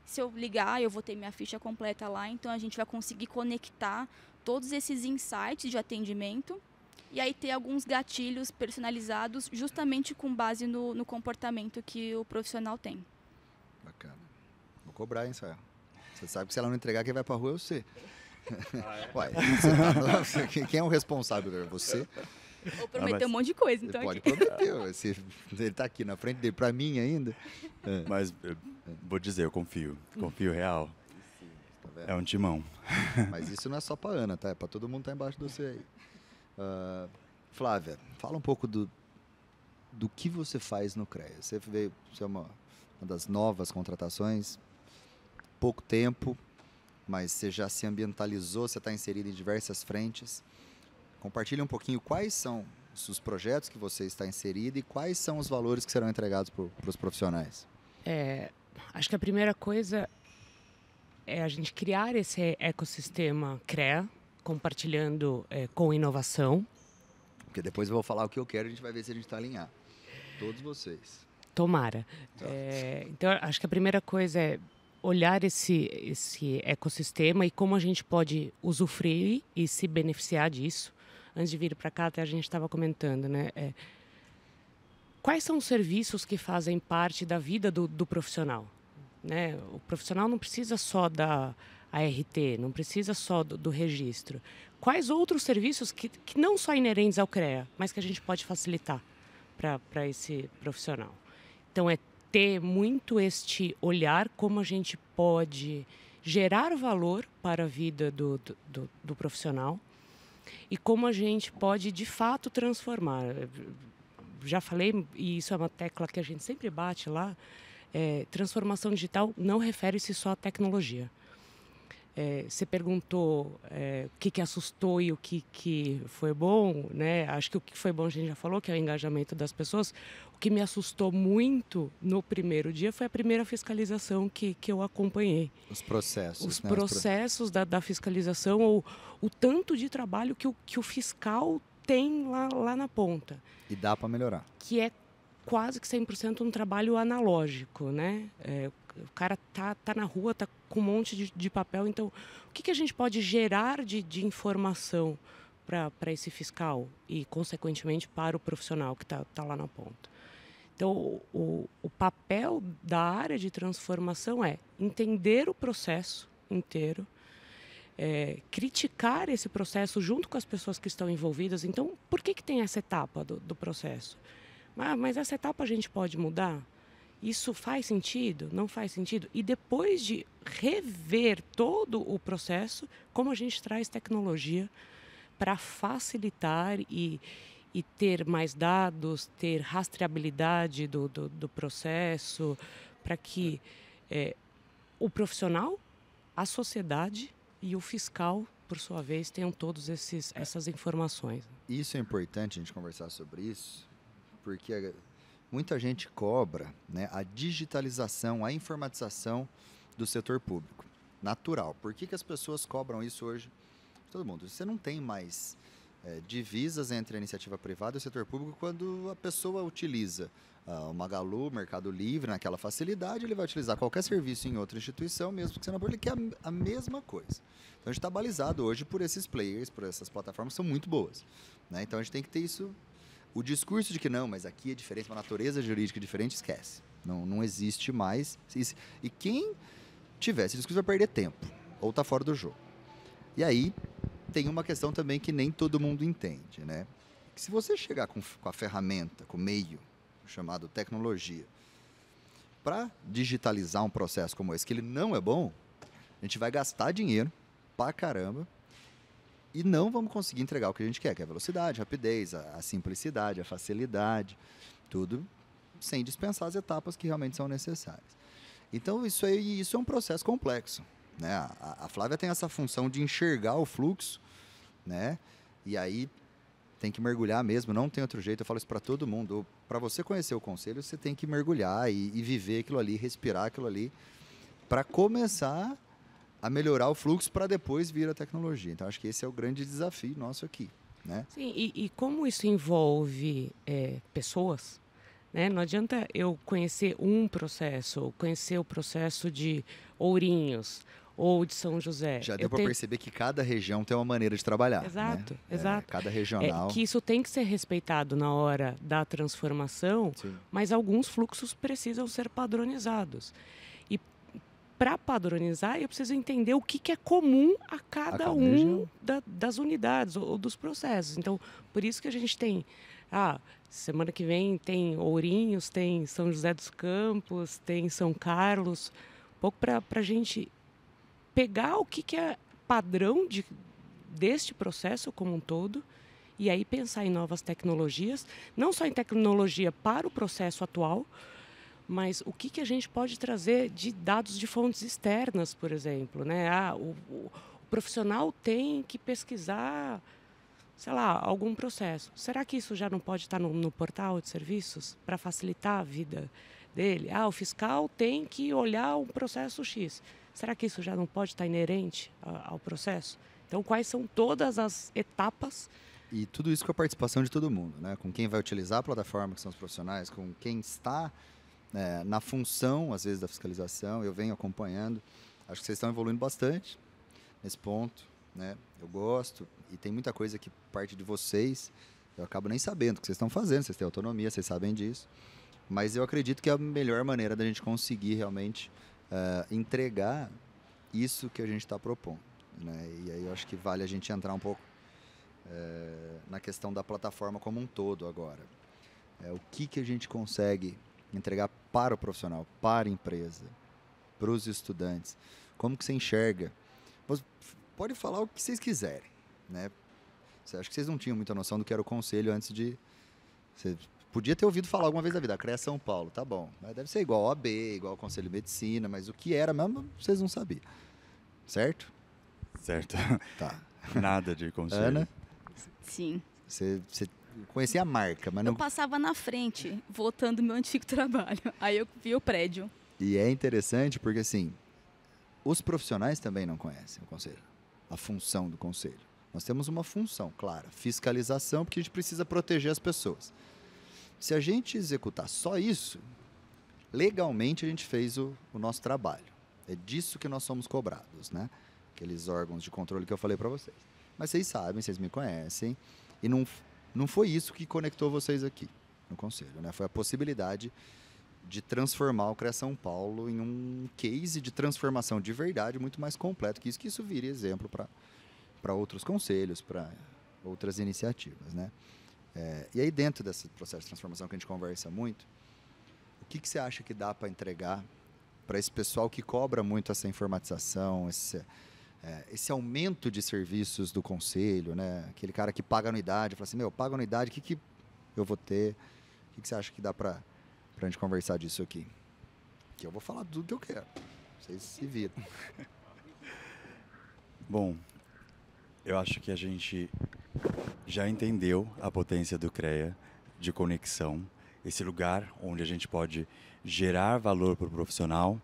Se eu ligar, eu vou ter minha ficha completa lá. Então, a gente vai conseguir conectar todos esses insights de atendimento e aí ter alguns gatilhos personalizados justamente com base no comportamento que o profissional tem. Bacana. Vou cobrar, hein, Sael? Você sabe que se ela não entregar, quem vai pra rua é você. Ué, quem é o responsável? É você? Ou prometer um monte de coisa, então. Pode prometer. Se ele tá aqui na frente dele, pra mim ainda. Mas vou dizer, eu confio. Confio real. Tá vendo? É um timão. Mas isso não é só pra Ana, tá? É pra todo mundo que tá embaixo de você aí. Flávia, fala um pouco do que você faz no CREA. Você é uma das novas contratações, pouco tempo, mas você já se ambientalizou, você está inserido em diversas frentes. Compartilhe um pouquinho quais são os projetos que você está inserido e quais são os valores que serão entregados para os profissionais. Acho que a primeira coisa é a gente criar esse ecossistema CREA, compartilhando com inovação. Porque depois eu vou falar o que eu quero e a gente vai ver se a gente está alinhado. Todos vocês. Tomara. Então, acho que a primeira coisa é olhar esse ecossistema e como a gente pode usufruir e se beneficiar disso. Antes de vir para cá, até a gente estava comentando, né? Quais são os serviços que fazem parte da vida do profissional? Né? O profissional não precisa só da ART, não precisa só do registro. Quais outros serviços que não só inerentes ao CREA, mas que a gente pode facilitar para esse profissional? Então, ter muito este olhar como a gente pode gerar valor para a vida do profissional e como a gente pode, de fato, transformar. Já falei, e isso é uma tecla que a gente sempre bate lá, transformação digital não refere-se só à tecnologia. Você perguntou o que assustou e o que foi bom, né? Acho que o que foi bom a gente já falou, que é o engajamento das pessoas. O que me assustou muito no primeiro dia foi a primeira fiscalização que eu acompanhei. Os processos. Os processos da fiscalização, ou o tanto de trabalho que o fiscal tem lá na ponta. E dá para melhorar. Que é quase que 100% um trabalho analógico, né? O cara tá na rua, tá com um monte de papel. Então, o que a gente pode gerar de informação para esse fiscal e, consequentemente, para o profissional que tá lá na ponta? Então, o papel da área de transformação é entender o processo inteiro, criticar esse processo junto com as pessoas que estão envolvidas. Então, por que tem essa etapa do processo? Mas essa etapa a gente pode mudar? Isso faz sentido? Não faz sentido? E depois de rever todo o processo, como a gente traz tecnologia para facilitar e ter mais dados, ter rastreabilidade do processo, para que o profissional, a sociedade e o fiscal, por sua vez, tenham todas essas informações. Isso é importante a gente conversar sobre isso, porque muita gente cobra, né, a digitalização, a informatização do setor público. Natural. Por que as pessoas cobram isso hoje? Todo mundo. Você não tem mais divisas entre a iniciativa privada e o setor público quando a pessoa utiliza o Magalu, Mercado Livre, naquela facilidade, ele vai utilizar qualquer serviço em outra instituição, mesmo que você não pode, ele quer a mesma coisa. Então, a gente está balizado hoje por esses players, por essas plataformas que são muito boas. Né? Então, a gente tem que ter isso. O discurso de que não, mas aqui é diferente, uma natureza jurídica diferente, esquece. Não existe mais. E quem tiver esse discurso vai perder tempo, ou está fora do jogo. E aí, tem uma questão também que nem todo mundo entende, né? Que se você chegar com a ferramenta, com o meio, chamado tecnologia, para digitalizar um processo como esse, que ele não é bom, a gente vai gastar dinheiro pra caramba e não vamos conseguir entregar o que a gente quer, que é a velocidade, a rapidez, a simplicidade, a facilidade, tudo sem dispensar as etapas que realmente são necessárias. Então, isso é um processo complexo. Né? A Flávia tem essa função de enxergar o fluxo, né? E aí tem que mergulhar mesmo, não tem outro jeito. Eu falo isso para todo mundo. Para você conhecer o conselho, você tem que mergulhar e viver aquilo ali, respirar aquilo ali, para começar a melhorar o fluxo para depois vir a tecnologia. Então, acho que esse é o grande desafio nosso aqui. Né? Sim, e como isso envolve pessoas, né? Não adianta eu conhecer um processo, ou conhecer o processo de Ourinhos ou de São José. Já deu para perceber que cada região tem uma maneira de trabalhar. Exato, né? exato. Cada regional. Que isso tem que ser respeitado na hora da transformação, Sim. mas alguns fluxos precisam ser padronizados. E para padronizar, eu preciso entender o que é comum a cada das unidades ou dos processos. Então, por isso que a gente tem... semana que vem tem Ourinhos, tem São José dos Campos, tem São Carlos. Um pouco para a gente pegar o que é padrão deste processo como um todo e aí pensar em novas tecnologias, não só em tecnologia para o processo atual, mas o que a gente pode trazer de dados de fontes externas, por exemplo. Né? O profissional tem que pesquisar, sei lá, algum processo. Será que isso já não pode estar no portal de serviços para facilitar a vida dele? O fiscal tem que olhar um processo X. Será que isso já não pode estar inerente ao processo? Então, quais são todas as etapas? E tudo isso com a participação de todo mundo, né? Com quem vai utilizar a plataforma, que são os profissionais, com quem está na função, às vezes, da fiscalização. Eu venho acompanhando. Acho que vocês estão evoluindo bastante nesse ponto, né? Eu gosto e tem muita coisa que parte de vocês, eu acabo nem sabendo o que vocês estão fazendo, vocês têm autonomia, vocês sabem disso. Mas eu acredito que é a melhor maneira da gente conseguir realmente entregar isso que a gente está propondo. Né? E aí eu acho que vale a gente entrar um pouco na questão da plataforma como um todo agora. O que a gente consegue entregar para o profissional, para a empresa, para os estudantes. Como que você enxerga? Pode falar o que vocês quiserem. Né? Acho que vocês não tinham muita noção do que era o conselho antes de... Você podia ter ouvido falar alguma vez da vida, a CREA São Paulo, tá bom. Mas deve ser igual ao OAB, igual ao Conselho de Medicina, mas o que era mesmo, vocês não sabiam. Certo? Certo. Tá. Nada de conselho. Ana? Sim. Você conhecia a marca, mas não... Eu passava na frente, votando meu antigo trabalho. Aí eu vi o prédio. E é interessante porque, assim, os profissionais também não conhecem o conselho, a função do conselho. Nós temos uma função, clara, fiscalização, porque a gente precisa proteger as pessoas. Se a gente executar só isso, legalmente a gente fez o nosso trabalho. É disso que nós somos cobrados, né? Aqueles órgãos de controle que eu falei para vocês. Mas vocês sabem, vocês me conhecem, e não foi isso que conectou vocês aqui no Conselho, né? Foi a possibilidade de transformar o CREA São Paulo em um case de transformação de verdade muito mais completo que isso vire exemplo para outros conselhos, para outras iniciativas, né? E aí, dentro desse processo de transformação que a gente conversa muito, o que você acha que dá para entregar para esse pessoal que cobra muito essa informatização, esse aumento de serviços do conselho, né? Aquele cara que paga anuidade, fala assim, paga anuidade, o que eu vou ter? O que você acha que dá para a gente conversar disso aqui? Que eu vou falar tudo que eu quero. Vocês se viram. Bom, eu acho que a gente já entendeu a potência do CREA de conexão esse lugar onde a gente pode gerar valor para o profissional,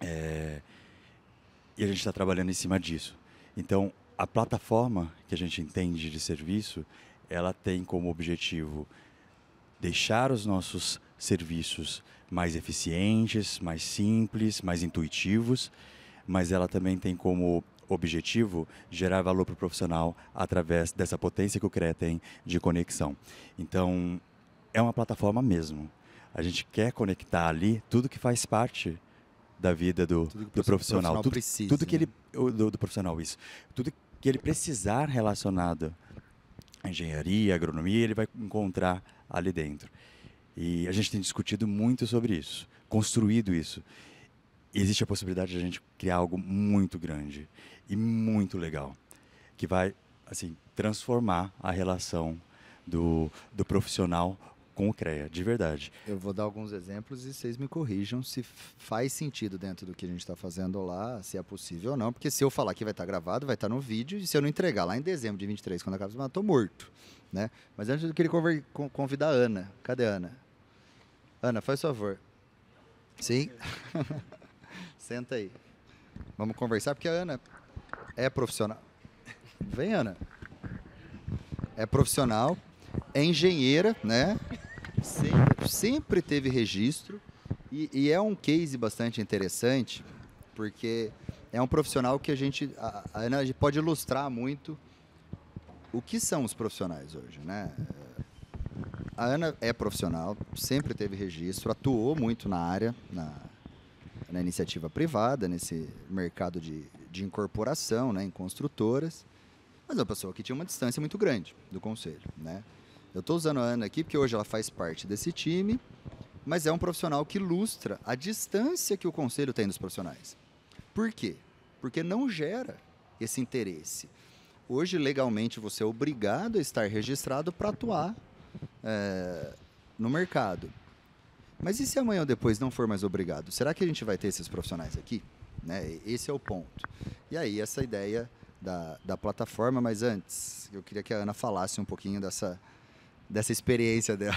e a gente está trabalhando em cima disso. Então, a plataforma que a gente entende de serviço, ela tem como objetivo deixar os nossos serviços mais eficientes, mais simples, mais intuitivos, mas ela também tem como objetivo gerar valor para o profissional através dessa potência que o CREA tem de conexão. Então, é uma plataforma mesmo. A gente quer conectar ali tudo que faz parte da vida do profissional. Tudo que ele do profissional, isso. Tudo que ele precisar relacionado à engenharia, à agronomia, ele vai encontrar ali dentro. E a gente tem discutido muito sobre isso, construído isso. E existe a possibilidade de a gente criar algo muito grande e muito legal, que vai, assim, transformar a relação do profissional com o CREA, de verdade. Eu vou dar alguns exemplos e vocês me corrijam se faz sentido dentro do que a gente está fazendo lá, se é possível ou não, porque se eu falar que vai estar gravado, vai estar no vídeo, e se eu não entregar lá em dezembro de 23, quando acaba, eu estou morto, né? Mas antes eu queria convidar a Ana. Cadê a Ana? Ana, faz favor. Sim? Senta aí. Vamos conversar, porque a Ana é profissional. Vem, Ana. É profissional, é engenheira, né? Sempre teve registro e é um case bastante interessante, porque é um profissional que a Ana pode ilustrar muito o que são os profissionais hoje, né? A Ana é profissional, sempre teve registro, atuou muito na área, na iniciativa privada, nesse mercado de incorporação, né, em construtoras, mas é uma pessoa que tinha uma distância muito grande do conselho, né? Eu estou usando a Ana aqui porque hoje ela faz parte desse time, mas é um profissional que ilustra a distância que o conselho tem dos profissionais. Por quê? Porque não gera esse interesse. Hoje, legalmente, você é obrigado a estar registrado para atuar no mercado. Mas e se amanhã ou depois não for mais obrigado? Será que a gente vai ter esses profissionais aqui? Né? Esse é o ponto. E aí, essa ideia da plataforma, mas antes, eu queria que a Ana falasse um pouquinho dessa experiência dela.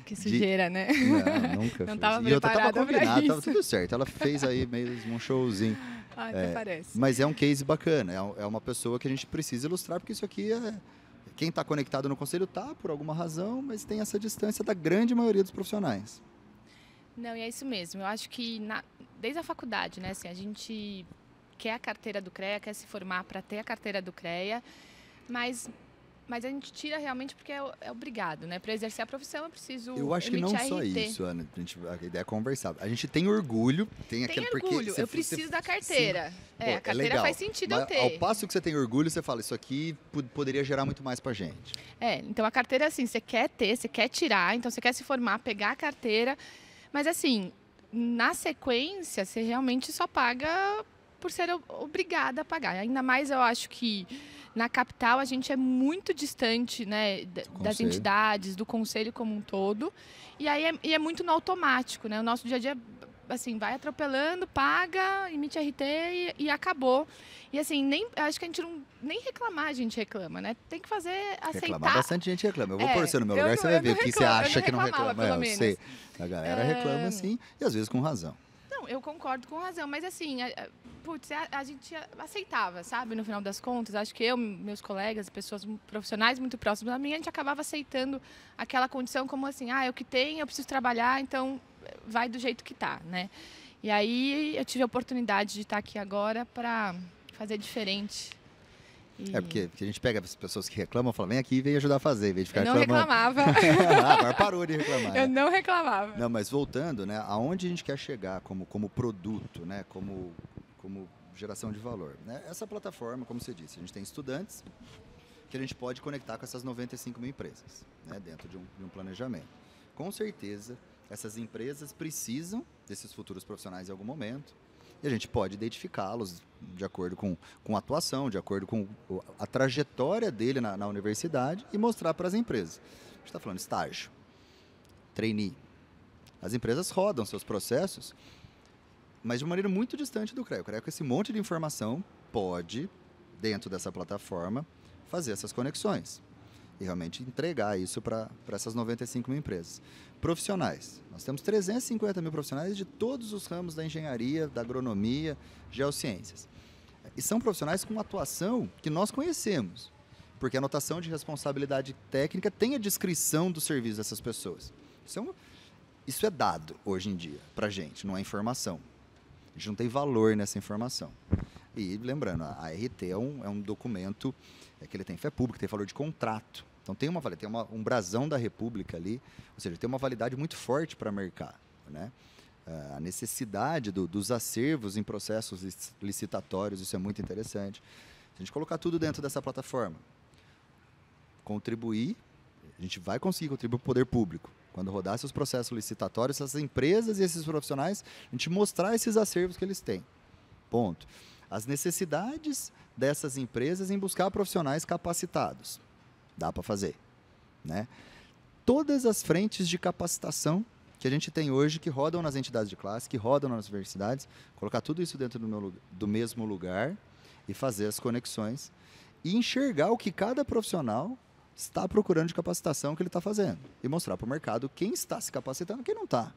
Que sujeira, né? Não, nunca não fiz. tava E eu tava preparada combinado, pra tava isso. tudo certo. Ela fez aí mesmo um showzinho. Até parece. Mas é um case bacana, é uma pessoa que a gente precisa ilustrar, porque isso aqui quem está conectado no conselho está por alguma razão, mas tem essa distância da grande maioria dos profissionais. Não, e é isso mesmo. Eu acho que desde a faculdade, né, assim, a gente quer a carteira do CREA, quer se formar para ter a carteira do CREA, mas a gente tira realmente porque é obrigado, né? Para exercer a profissão eu preciso Eu acho que não emitir só RT. isso, Ana. A ideia é conversar. A gente tem orgulho, tem aquele orgulho, porque eu preciso da carteira. A carteira legal. faz sentido eu Mas, ter. ao passo que você tem orgulho, você fala, isso aqui poderia gerar muito mais pra gente. Então a carteira, assim, você quer ter, você quer tirar, então você quer se formar, pegar a carteira, mas assim, na sequência, você realmente só paga por ser obrigada a pagar. Ainda mais eu acho que na capital a gente é muito distante, né, das entidades, do conselho como um todo, e aí é muito no automático, né? O nosso dia a dia, assim, vai atropelando, paga, emite RT e acabou. E assim, acho que a gente nem reclamar, a gente reclama, né? Tem que fazer, aceitar. Reclamar, bastante gente reclama. Eu vou pôr você no meu lugar, você vai ver o que você acha que não reclama. Pelo menos. Eu sei. A galera reclama sim, e às vezes com razão. Não, eu concordo com razão, mas assim, a gente aceitava, sabe? No final das contas, acho que meus colegas, pessoas profissionais muito próximas a mim, a gente acabava aceitando aquela condição como assim, é o que tem, eu preciso trabalhar, então vai do jeito que tá, né? E aí eu tive a oportunidade de estar aqui agora para fazer diferente. Porque a gente pega as pessoas que reclamam e fala, vem aqui e vem ajudar a fazer, em vez de ficar reclamando. Eu não reclamava. Agora parou de reclamar. Eu não reclamava. Não, mas voltando, né, aonde a gente quer chegar como produto, né, como geração de valor. Né? Essa plataforma, como você disse, a gente tem estudantes que a gente pode conectar com essas 95 mil empresas, né, dentro de um planejamento. Com certeza, essas empresas precisam desses futuros profissionais em algum momento, e a gente pode identificá-los de acordo com a atuação, de acordo com a trajetória dele na universidade e mostrar para as empresas. A gente está falando estágio, trainee. As empresas rodam seus processos, mas de uma maneira muito distante do CREA. O CREA, com esse monte de informação, pode, dentro dessa plataforma, fazer essas conexões. e realmente entregar isso para essas 95 mil empresas. Profissionais. Nós temos 350 mil profissionais de todos os ramos da engenharia, da agronomia, geociências. E são profissionais com atuação que nós conhecemos, porque a anotação de responsabilidade técnica tem a descrição do serviço dessas pessoas. Isso é dado hoje em dia para a gente, não é informação. A gente não tem valor nessa informação. E lembrando, a RT é um documento que ele tem fé pública, tem valor de contrato. Então tem um brasão da República ali, ou seja, tem uma validade muito forte para mercado, né? A necessidade dos acervos em processos licitatórios, isso é muito interessante. Se a gente colocar tudo dentro dessa plataforma, contribuir, a gente vai conseguir contribuir para o poder público. Quando rodar seus processos licitatórios, essas empresas e esses profissionais, a gente mostrar esses acervos que eles têm. Ponto. As necessidades dessas empresas em buscar profissionais capacitados. Dá para fazer, né? Todas as frentes de capacitação que a gente tem hoje, que rodam nas entidades de classe, que rodam nas universidades, colocar tudo isso dentro do mesmo lugar e fazer as conexões e enxergar o que cada profissional está procurando de capacitação que ele está fazendo e mostrar para o mercado quem está se capacitando e quem não está.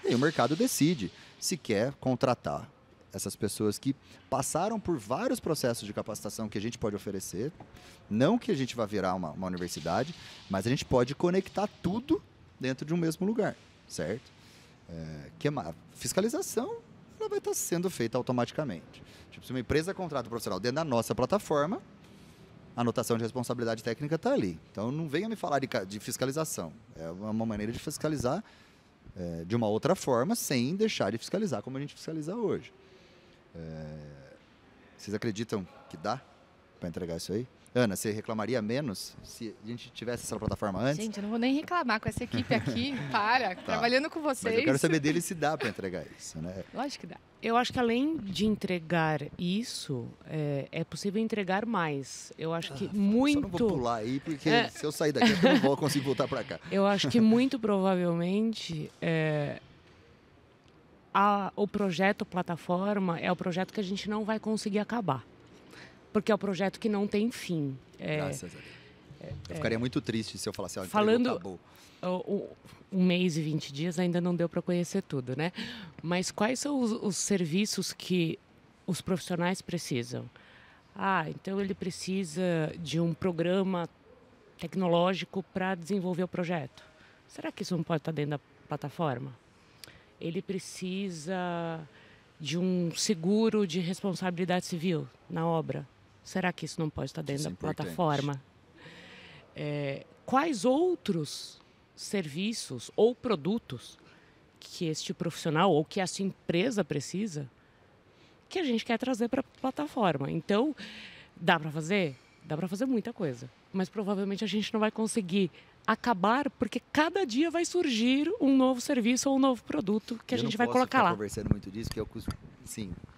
E aí o mercado decide se quer contratar essas pessoas que passaram por vários processos de capacitação que a gente pode oferecer. Não que a gente vá virar uma universidade, mas a gente pode conectar tudo dentro de um mesmo lugar, certo? Fiscalização ela vai estar sendo feita automaticamente. Tipo, se uma empresa contrata um profissional dentro da nossa plataforma, a anotação de responsabilidade técnica está ali. Então, não venha me falar de fiscalização. É uma maneira de fiscalizar de uma outra forma, sem deixar de fiscalizar como a gente fiscaliza hoje. Vocês acreditam que dá para entregar isso aí? Ana, você reclamaria menos se a gente tivesse essa plataforma antes? Gente, eu não vou nem reclamar com essa equipe aqui, trabalhando com vocês. Mas eu quero saber dele se dá para entregar isso, né? Lógico que dá. Eu acho que além de entregar isso, é possível entregar mais. Eu acho que muito... Só não vou pular aí, porque se eu sair daqui, eu não vou conseguir voltar para cá. Eu acho que muito provavelmente... o projeto plataforma é o projeto que a gente não vai conseguir acabar. Porque é o projeto que não tem fim. Graças a Deus. Eu ficaria muito triste se eu falasse, falando, acabou. 1 mês e 20 dias ainda não deu para conhecer tudo, né? Mas quais são os serviços que os profissionais precisam? Então ele precisa de um programa tecnológico para desenvolver o projeto. Será que isso não pode estar dentro da plataforma? Ele precisa de um seguro de responsabilidade civil na obra. Será que isso não pode estar dentro da plataforma? Quais outros serviços ou produtos que este profissional ou que essa empresa precisa que a gente quer trazer para a plataforma? Então, dá para fazer? Dá para fazer muita coisa. Mas provavelmente a gente não vai conseguir acabar, porque cada dia vai surgir um novo serviço ou um novo produto que a gente vai colocar lá. Eu não posso ficar conversando muito disso, porque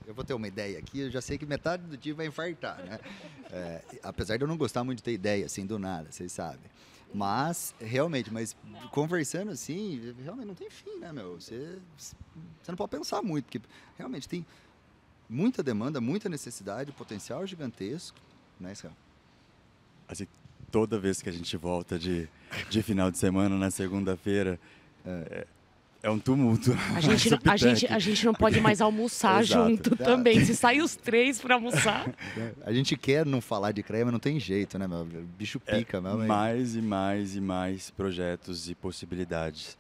eu vou ter uma ideia aqui, eu já sei que metade do dia vai infartar, né? Apesar de eu não gostar muito de ter ideia, assim, do nada, vocês sabem. Mas, realmente, conversando assim, realmente não tem fim, né, meu? Você não pode pensar muito, porque realmente tem muita demanda, muita necessidade, potencial gigantesco, né, Israel? Assim, toda vez que a gente volta de final de semana, na segunda-feira, é um tumulto. A gente não pode mais almoçar junto também. Se sair os 3 para almoçar. A gente quer não falar de CREA, mas não tem jeito, né, meu? O bicho pica, meu. Mais e mais e mais projetos e possibilidades.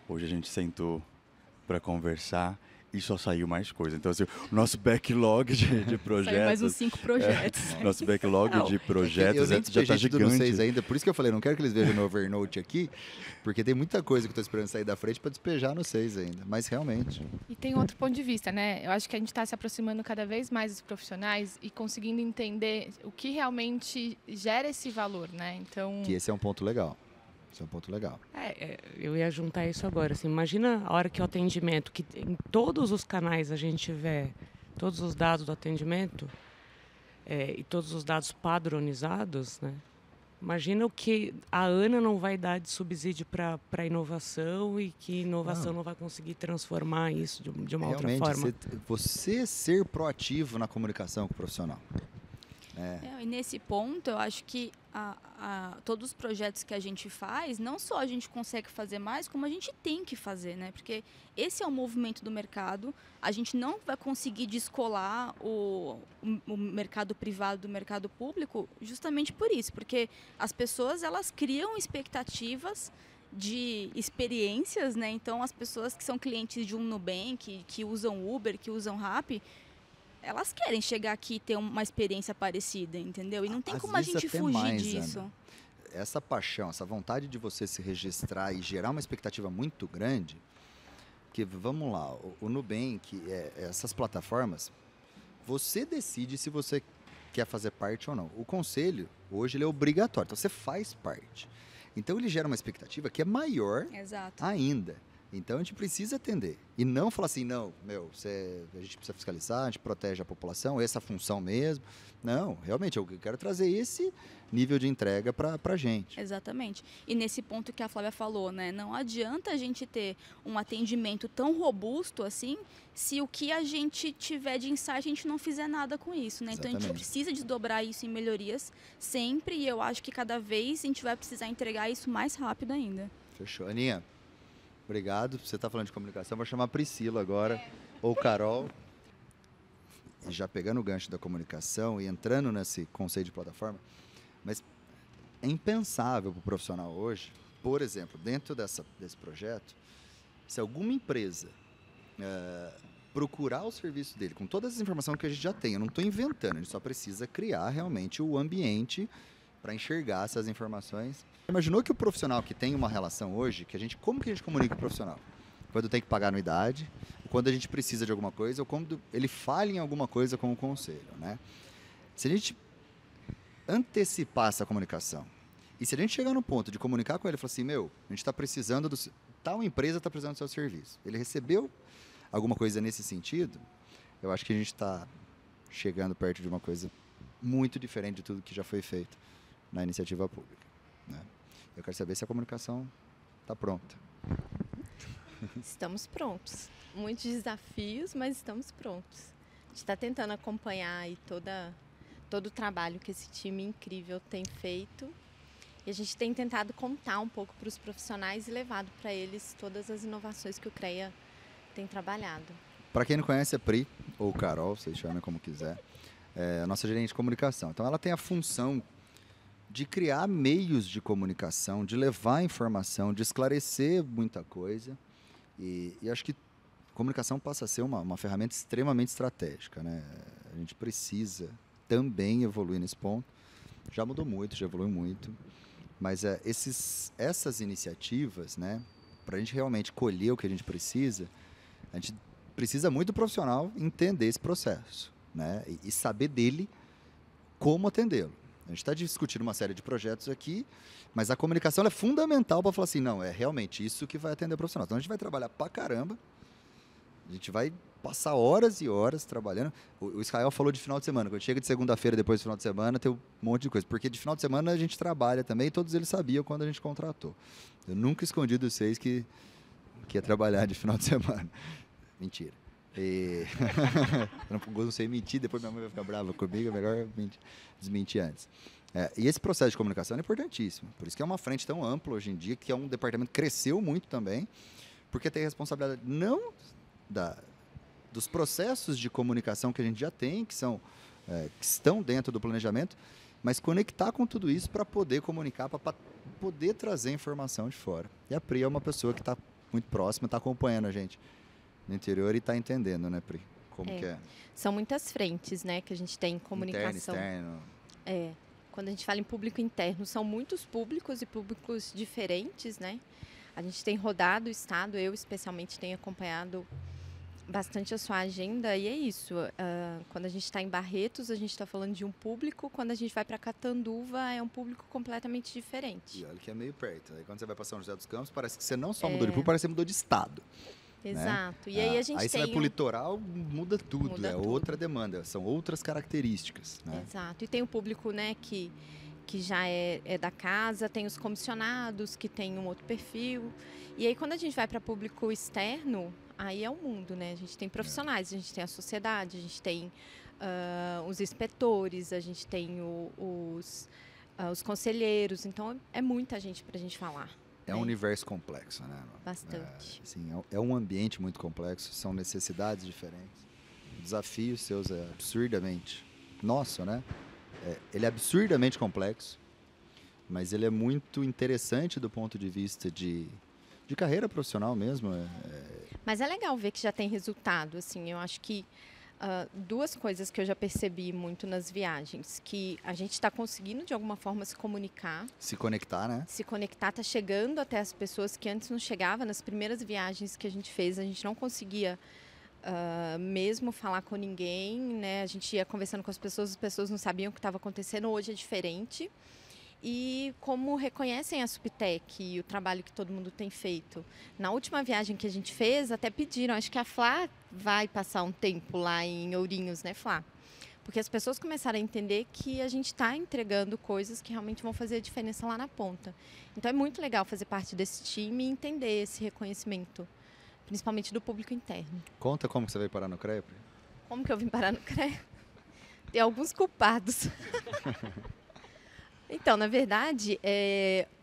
Hoje a gente sentou para conversar e só saiu mais coisa. Então, assim, o nosso backlog de projetos... Saiu mais uns 5 projetos. Nosso backlog de projetos já está gigante. Vocês ainda, por isso que eu falei, não quero que eles vejam meu Evernote aqui, porque tem muita coisa que eu estou esperando sair da frente para despejar no 6 ainda. Mas, realmente... E tem outro ponto de vista, né? Eu acho que a gente está se aproximando cada vez mais dos profissionais e conseguindo entender o que realmente gera esse valor, né? Então... Que esse é um ponto legal. Esse é um ponto legal. Eu ia juntar isso agora. Assim, imagina a hora que o atendimento, que em todos os canais a gente tiver todos os dados do atendimento e todos os dados padronizados, né? Imagina o que a Ana não vai dar de subsídio para a inovação e que inovação não vai conseguir transformar isso de uma outra forma. Você ser proativo na comunicação com o profissional. né? E nesse ponto, eu acho que todos os projetos que a gente faz, não só a gente consegue fazer mais, como a gente tem que fazer, né? Porque esse é o movimento do mercado. A gente não vai conseguir descolar o mercado privado do mercado público justamente por isso. Porque as pessoas, elas criam expectativas de experiências, né? Então, as pessoas que são clientes de um Nubank, que usam Uber, que usam Rappi, elas querem chegar aqui e ter uma experiência parecida, entendeu? E não tem como a gente fugir disso. Ana, essa paixão, essa vontade de você se registrar e gerar uma expectativa muito grande, que vamos lá, o Nubank, essas plataformas, você decide se você quer fazer parte ou não. O conselho, hoje, ele é obrigatório, então você faz parte. Então ele gera uma expectativa que é maior Exato. ainda. Então a gente precisa atender. E não falar assim, não, a gente precisa fiscalizar, a gente protege a população, essa é a função mesmo. Não, realmente, eu quero trazer esse nível de entrega para a gente. Exatamente. E nesse ponto que a Flávia falou, né? Não adianta a gente ter um atendimento tão robusto assim, se o que a gente tiver de insight, a gente não fizer nada com isso, né? Então a gente precisa desdobrar isso em melhorias sempre, e eu acho que cada vez a gente vai precisar entregar isso mais rápido ainda. Fechou. Aninha, obrigado. Você está falando de comunicação, vou chamar a Priscila agora, ou Carol. Já pegando o gancho da comunicação e entrando nesse conceito de plataforma, mas é impensável para o profissional hoje, por exemplo, dentro desse projeto, se alguma empresa procurar o serviço dele com todas as informações que a gente já tem, eu não estou inventando, a gente só precisa criar realmente o ambiente para enxergar essas informações. Imaginou que o profissional que tem uma relação hoje, como que a gente comunica com o profissional? Quando tem que pagar anuidade, quando a gente precisa de alguma coisa, ou quando ele falha em alguma coisa com o conselho, né? Se a gente antecipar essa comunicação, e se a gente chegar no ponto de comunicar com ele e falar assim, a gente está precisando tal empresa está precisando do seu serviço. Ele recebeu alguma coisa nesse sentido, eu acho que a gente está chegando perto de uma coisa muito diferente de tudo que já foi feito na iniciativa pública, né? Eu quero saber se a comunicação está pronta. Estamos prontos. Muitos desafios, mas estamos prontos. A gente está tentando acompanhar aí todo o trabalho que esse time incrível tem feito. E a gente tem tentado contar um pouco para os profissionais e levado para eles todas as inovações que o CREA tem trabalhado. Para quem não conhece a Pri, ou Carol, vocês chamem como quiser, é a nossa gerente de comunicação. Então ela tem a função de criar meios de comunicação, de levar informação, de esclarecer muita coisa. E acho que comunicação passa a ser uma ferramenta extremamente estratégica, né? A gente precisa também evoluir nesse ponto. Já mudou muito, já evoluiu muito. Mas essas iniciativas, né, para a gente realmente colher o que a gente precisa muito do profissional entender esse processo, né, e saber dele como atendê-lo. A gente está discutindo uma série de projetos aqui, mas a comunicação ela é fundamental para falar assim, não, é realmente isso que vai atender o profissional. Então a gente vai trabalhar pra caramba, a gente vai passar horas e horas trabalhando. O Israel falou de final de semana, quando chega de segunda-feira depois do final de semana tem um monte de coisa, porque de final de semana a gente trabalha também e todos eles sabiam quando a gente contratou. Eu nunca escondi dos vocês que ia trabalhar de final de semana. Mentira. Eu não sei mentir, depois minha mãe vai ficar brava comigo, é melhor desmentir antes. E esse processo de comunicação é importantíssimo, por isso que é uma frente tão ampla hoje em dia, que é um departamento que cresceu muito também, porque tem responsabilidade não dos processos de comunicação que a gente já tem, que estão dentro do planejamento, mas conectar com tudo isso para poder comunicar, para poder trazer informação de fora. E a Pri é uma pessoa que está muito próxima, está acompanhando a gente no interior e está entendendo, né, Pri? Como que é? São muitas frentes, né, que a gente tem em comunicação. Interno, externo. Quando a gente fala em público interno, são muitos públicos e públicos diferentes, né? A gente tem rodado o estado, eu especialmente tenho acompanhado bastante a sua agenda e é isso. Quando a gente está em Barretos, a gente está falando de um público, quando a gente vai para Catanduva, é um público completamente diferente. E olha que é meio perto. Aí quando você vai para São José dos Campos, parece que você não só mudou de público, parece que você mudou de estado. Exato. Né? E aí a gente aí você vai para o litoral, muda tudo. Outra demanda, são outras características. Né? Exato. E tem o público, né, que já é da casa, tem os comissionados, que tem um outro perfil. E aí quando a gente vai para público externo, aí é o mundo, né? A gente tem profissionais, a gente tem a sociedade, a gente tem os inspetores, a gente tem os conselheiros, então é muita gente para a gente falar. É um universo complexo, né? Bastante. Assim, é um ambiente muito complexo, são necessidades diferentes. O desafio seus é absurdamente nosso, né? Ele é absurdamente complexo, mas ele é muito interessante do ponto de vista de carreira profissional mesmo. Mas é legal ver que já tem resultado, assim, eu acho que duas coisas que eu já percebi muito nas viagens, que a gente está conseguindo de alguma forma se comunicar. Se conectar, né? Se conectar, está chegando até as pessoas que antes não chegavam. Nas primeiras viagens que a gente fez, a gente não conseguia mesmo falar com ninguém, né? A gente ia conversando com as pessoas não sabiam o que estava acontecendo. Hoje é diferente. E como reconhecem a Subtech e o trabalho que todo mundo tem feito. Na última viagem que a gente fez, até pediram, acho que a Flá vai passar um tempo lá em Ourinhos, né, Flá? Porque as pessoas começaram a entender que a gente está entregando coisas que realmente vão fazer a diferença lá na ponta. Então é muito legal fazer parte desse time e entender esse reconhecimento, principalmente do público interno. Conta como que você veio parar no CREA. Como que eu vim parar no CREA? Tem alguns culpados. Então, na verdade,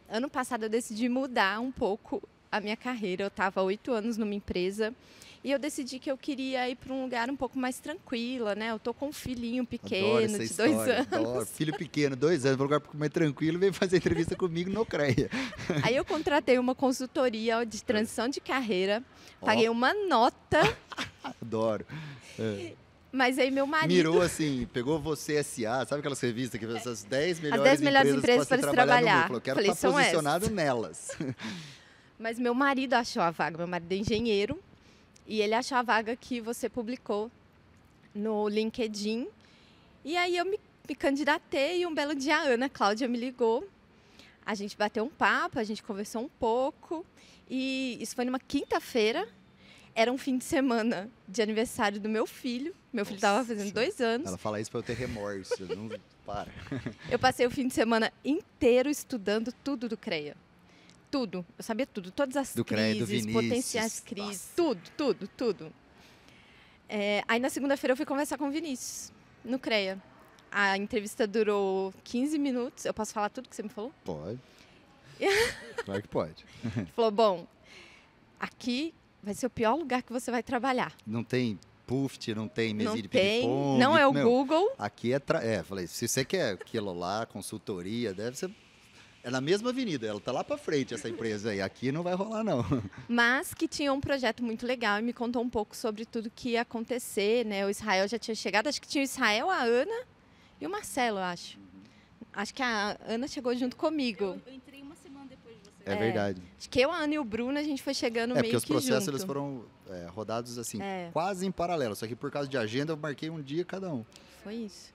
ano passado eu decidi mudar um pouco a minha carreira. Eu estava há 8 anos numa empresa e eu decidi que eu queria ir para um lugar um pouco mais tranquila, né? Eu tô com um filhinho pequeno de 2 anos. Adoro. Filho pequeno, 2 anos, para um lugar mais tranquilo, veio fazer entrevista comigo no CREA. Aí eu contratei uma consultoria de transição de carreira, paguei uma nota. Adoro. Mas aí meu marido... Mirou assim, pegou Você S.A., sabe aquelas revistas que essas 10 melhores, as 10 melhores empresas para se trabalhar. No mundo. Quero estar posicionado nelas. Mas meu marido achou a vaga, meu marido é engenheiro, e ele achou a vaga que você publicou no LinkedIn. E aí eu me candidatei e um belo dia a Ana Cláudia me ligou. A gente bateu um papo, a gente conversou um pouco, e isso foi numa quinta-feira. Era um fim de semana de aniversário do meu filho. Meu filho estava fazendo 2 anos. Ela fala isso para eu ter remorso. Não para. Eu passei o fim de semana inteiro estudando tudo do CREA. Tudo. Eu sabia tudo. Todas as do crises, CREA, do Vinícius. Potenciais crises. Tudo. Aí na segunda-feira eu fui conversar com o Vinícius, no CREA. A entrevista durou 15 minutos. Eu posso falar tudo que você me falou? Pode. Claro que pode. Ele falou, bom, aqui vai ser o pior lugar que você vai trabalhar. Não tem Puft, não tem mesinha de ping-pong. ping-pong. Não é o Google. Aqui falei, se você quer aquilo lá, consultoria, deve ser... É na mesma avenida, ela tá lá para frente, essa empresa aí. Aqui não vai rolar, não. Mas que tinha um projeto muito legal e me contou um pouco sobre tudo que ia acontecer, né? O Israel já tinha chegado, acho que tinha o Israel, a Ana e o Marcelo, eu acho. Acho que a Ana chegou junto comigo. Eu entrei uma semana depois de você. É verdade. Acho que eu, a Ana e o Bruno, a gente foi chegando meio que junto. Porque os processos eles foram rodados assim, quase em paralelo. Só que por causa de agenda eu marquei um dia cada um. Foi isso.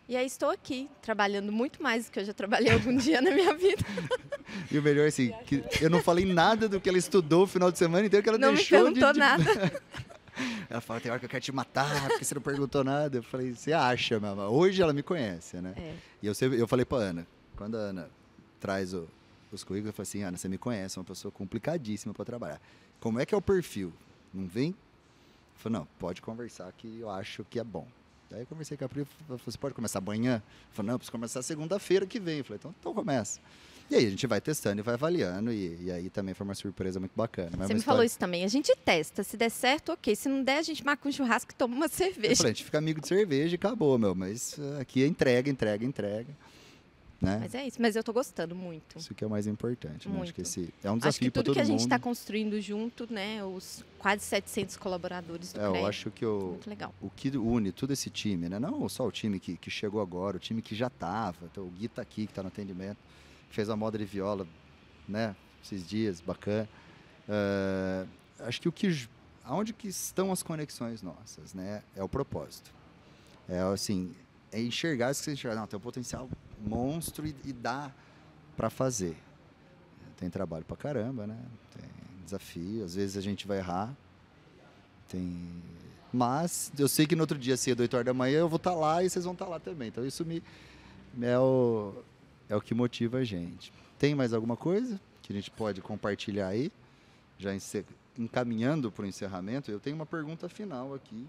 E aí estou aqui, trabalhando muito mais do que eu já trabalhei algum dia na minha vida. E o melhor, assim, que eu não falei nada do que ela estudou o final de semana inteiro, que ela não deixou me perguntou nada. Ela fala, tem hora que eu quero te matar, porque você não perguntou nada. Eu falei, você acha, mamãe? Hoje ela me conhece, né? E eu falei pra Ana, quando a Ana traz os currículos, eu falei assim, Ana, você me conhece, é uma pessoa complicadíssima para trabalhar. Como é que é o perfil? Não vem? Eu falei, não, pode conversar que eu acho que é bom. Daí eu conversei com a Pri, você pode começar amanhã? Eu falei, não, eu preciso começar segunda-feira que vem. Eu falei, então começa. E aí a gente vai testando e vai avaliando, e aí também foi uma surpresa muito bacana. Mas você me falou isso também, a gente testa, se der certo, ok. Se não der, a gente marca um churrasco e toma uma cerveja. Eu falei, a gente fica amigo de cerveja e acabou, mas aqui é entrega. Né? Mas é isso, mas eu tô gostando muito. Isso que é o mais importante, né? Acho que esse é um desafio para todo mundo. Acho que tudo que a gente está construindo junto, né? Os quase 700 colaboradores do CREA. Eu acho que o que une todo esse time, né? Não só o time que chegou agora, o time que já estava. Então, o Gui tá aqui, que está no atendimento, fez a moda de viola, né? Esses dias, bacana. Acho que aonde que estão as conexões nossas, né? É o propósito. É enxergar isso que você enxerga. Não, tem um potencial monstro e dá para fazer. Tem trabalho pra caramba, né? Tem desafio, às vezes a gente vai errar. Mas eu sei que no outro dia, cedo, 8 horas da manhã, eu vou estar lá e vocês vão estar lá também. Então isso é o que motiva a gente. Tem mais alguma coisa que a gente pode compartilhar aí? Já encaminhando para o encerramento, eu tenho uma pergunta final aqui.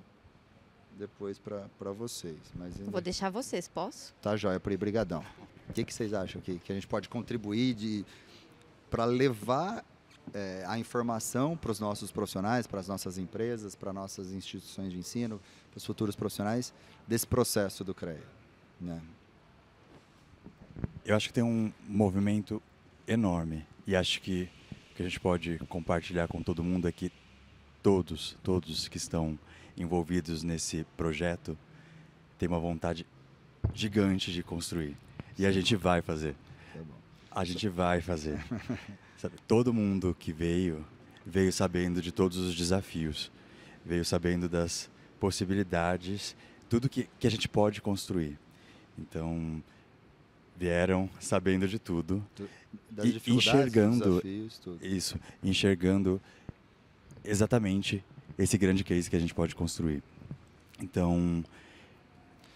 depois para vocês. Mas Vou deixar vocês, posso? Tá joia, Pri, brigadão. O que vocês acham que a gente pode contribuir para levar a informação para os nossos profissionais, para as nossas empresas, para nossas instituições de ensino, para os futuros profissionais, desse processo do CREA? Né? Eu acho que tem um movimento enorme e acho que a gente pode compartilhar com todo mundo aqui, todos que estão envolvidos nesse projeto, tem uma vontade gigante de construir. E a gente vai fazer. A gente vai fazer. Sabe, todo mundo que veio sabendo de todos os desafios, veio sabendo das possibilidades, tudo que a gente pode construir. Então, vieram sabendo de tudo das e enxergando desafios, tudo. Isso, enxergando exatamente esse grande case que a gente pode construir. Então,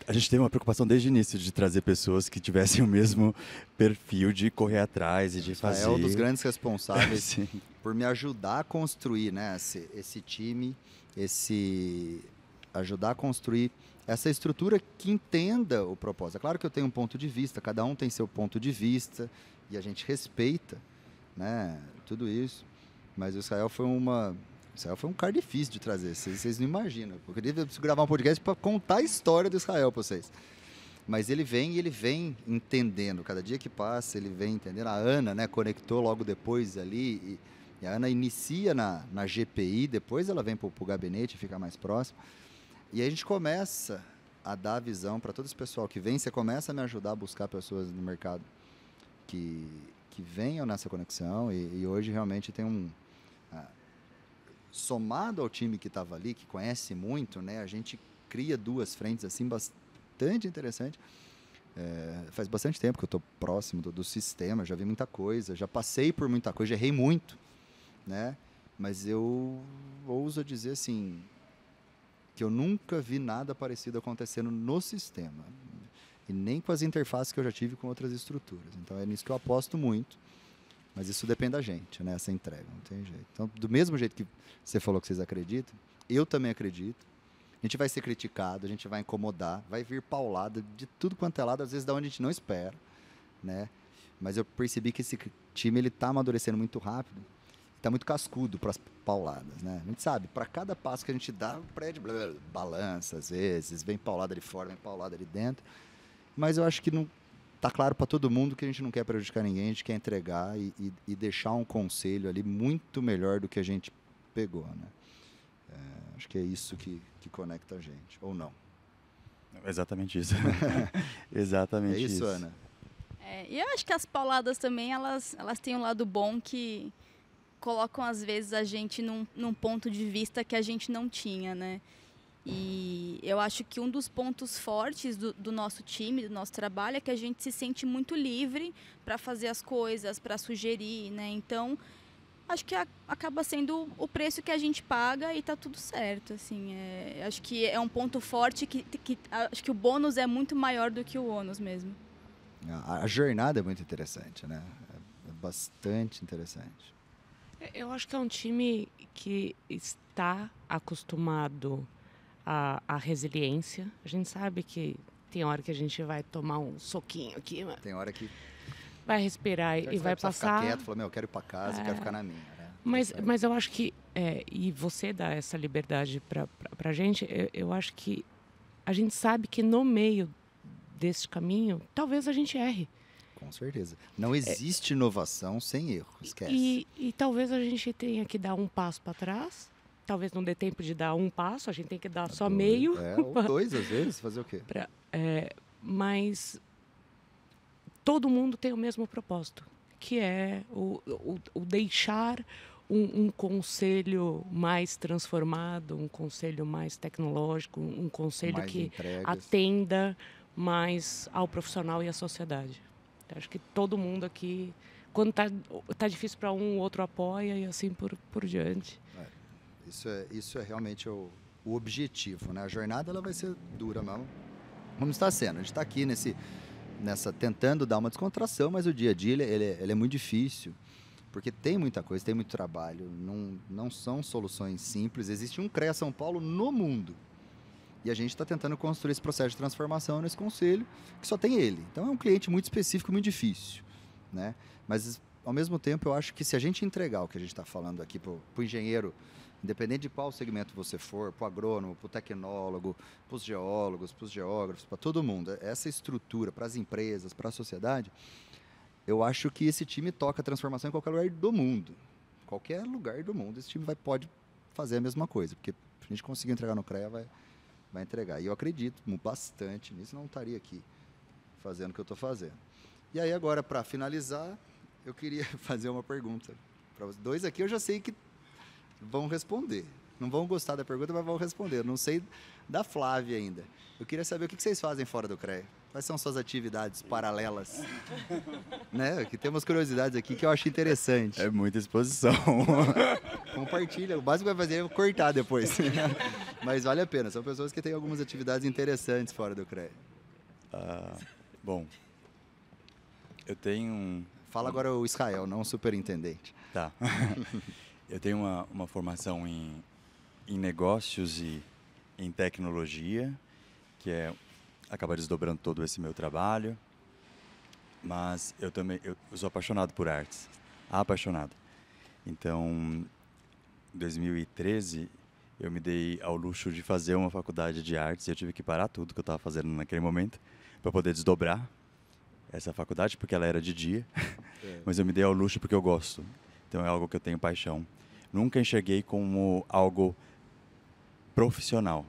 a gente teve uma preocupação desde o início de trazer pessoas que tivessem o mesmo perfil de correr atrás e de fazer. É um dos grandes responsáveis por me ajudar a construir, né, esse time, ajudar a construir essa estrutura que entenda o propósito. É claro que eu tenho um ponto de vista, cada um tem seu ponto de vista e a gente respeita, né, tudo isso. Mas o Israel foi um cara difícil de trazer, vocês não imaginam. Eu queria gravar um podcast para contar a história do Israel para vocês. Mas ele vem entendendo. Cada dia que passa, ele vem entendendo. A Ana, né, conectou logo depois ali. E a Ana inicia na GPI, depois ela vem para o gabinete, fica mais próximo. E aí a gente começa a dar a visão para todo esse pessoal que vem. Você começa a me ajudar a buscar pessoas no mercado que venham nessa conexão. E hoje realmente tem somado ao time que estava ali, que conhece muito, né, a gente cria duas frentes assim bastante interessantes. Faz bastante tempo que eu estou próximo do sistema, já vi muita coisa, já passei por muita coisa, já errei muito, né? Mas eu ouso dizer assim, que eu nunca vi nada parecido acontecendo no sistema, e nem com as interfaces que eu já tive com outras estruturas. Então é nisso que eu aposto muito. Mas isso depende da gente, né? Essa entrega, não tem jeito. Então, do mesmo jeito que você falou que vocês acreditam, eu também acredito. A gente vai ser criticado, a gente vai incomodar, vai vir paulada de tudo quanto é lado, às vezes da onde a gente não espera, né? Mas eu percebi que esse time ele tá amadurecendo muito rápido, está muito cascudo para as pauladas, né? A gente sabe, para cada passo que a gente dá, o prédio balança às vezes, vem paulada de fora, vem paulada de dentro. Mas eu acho que não tá claro para todo mundo que a gente não quer prejudicar ninguém, a gente quer entregar e deixar um conselho ali muito melhor do que a gente pegou, né? Acho que é isso que conecta a gente, ou não? Exatamente isso. Exatamente isso. Ana? E eu acho que as pauladas também, elas têm um lado bom que colocam, às vezes, a gente num ponto de vista que a gente não tinha, né? E eu acho que um dos pontos fortes do nosso time, do nosso trabalho, é que a gente se sente muito livre para fazer as coisas, para sugerir, né? Então, acho que acaba sendo o preço que a gente paga e tá tudo certo, assim. Acho que é um ponto forte que acho que o bônus é muito maior do que o ônus mesmo. A jornada é muito interessante, né? É bastante interessante. Eu acho que é um time que está acostumado à resiliência. A gente sabe que tem hora que a gente vai tomar um soquinho aqui, mas tem hora que vai respirar e vai passar. Ficar quieto, falar, eu quero ir para casa, quero ficar na minha. Né? Mas eu acho que e você dá essa liberdade para a gente. Eu acho que a gente sabe que no meio desse caminho, talvez a gente erre. Com certeza. Não existe inovação sem erro, esquece. E talvez a gente tenha que dar um passo para trás. Talvez não dê tempo de dar um passo, a gente tem que dar só meio. Ou dois, às vezes, fazer o quê? Mas todo mundo tem o mesmo propósito, que é o deixar um conselho mais transformado, um conselho mais tecnológico, um conselho mais que entregas. atenda mais ao profissional e à sociedade. Acho que todo mundo aqui, quando tá difícil para um, o outro apoia e assim por diante. Isso é realmente o objetivo, né? A jornada ela vai ser dura mesmo. Como está sendo? A gente está aqui tentando dar uma descontração, mas o dia a dia ele é muito difícil, porque tem muita coisa, tem muito trabalho, não são soluções simples. Existe um CREA São Paulo no mundo. E a gente está tentando construir esse processo de transformação nesse conselho, que só tem ele. Então é um cliente muito específico, muito difícil, né? Mas, ao mesmo tempo, eu acho que se a gente entregar o que a gente está falando aqui para o engenheiro, independente de qual segmento você for, para o agrônomo, para o tecnólogo, para os geólogos, para os geógrafos, para todo mundo, essa estrutura, para as empresas, para a sociedade, eu acho que esse time toca a transformação em qualquer lugar do mundo. Qualquer lugar do mundo, esse time pode fazer a mesma coisa, porque se a gente conseguir entregar no CREA, vai entregar. E eu acredito bastante nisso, não estaria aqui fazendo o que eu estou fazendo. E aí agora, para finalizar, eu queria fazer uma pergunta para os dois aqui. Eu já sei que vão responder. Não vão gostar da pergunta, mas vão responder. Eu não sei da Flávia ainda. Eu queria saber o que vocês fazem fora do CREA. Quais são suas atividades paralelas? Né? Que tem umas curiosidades aqui que eu acho interessante. É muita exposição. Compartilha. O básico que vai fazer é cortar depois. Mas vale a pena. São pessoas que têm algumas atividades interessantes fora do CREA. Bom, eu tenho... Fala agora o Israel, não o superintendente. Tá. Eu tenho uma formação em negócios e em tecnologia, que acaba desdobrando todo esse meu trabalho. Mas eu sou apaixonado por artes. Apaixonado. Então, em 2013, eu me dei ao luxo de fazer uma faculdade de artes e eu tive que parar tudo que eu estava fazendo naquele momento para poder desdobrar essa faculdade, porque ela era de dia. Mas eu me dei ao luxo porque eu gosto. Então, é algo que eu tenho paixão. Nunca enxerguei como algo profissional,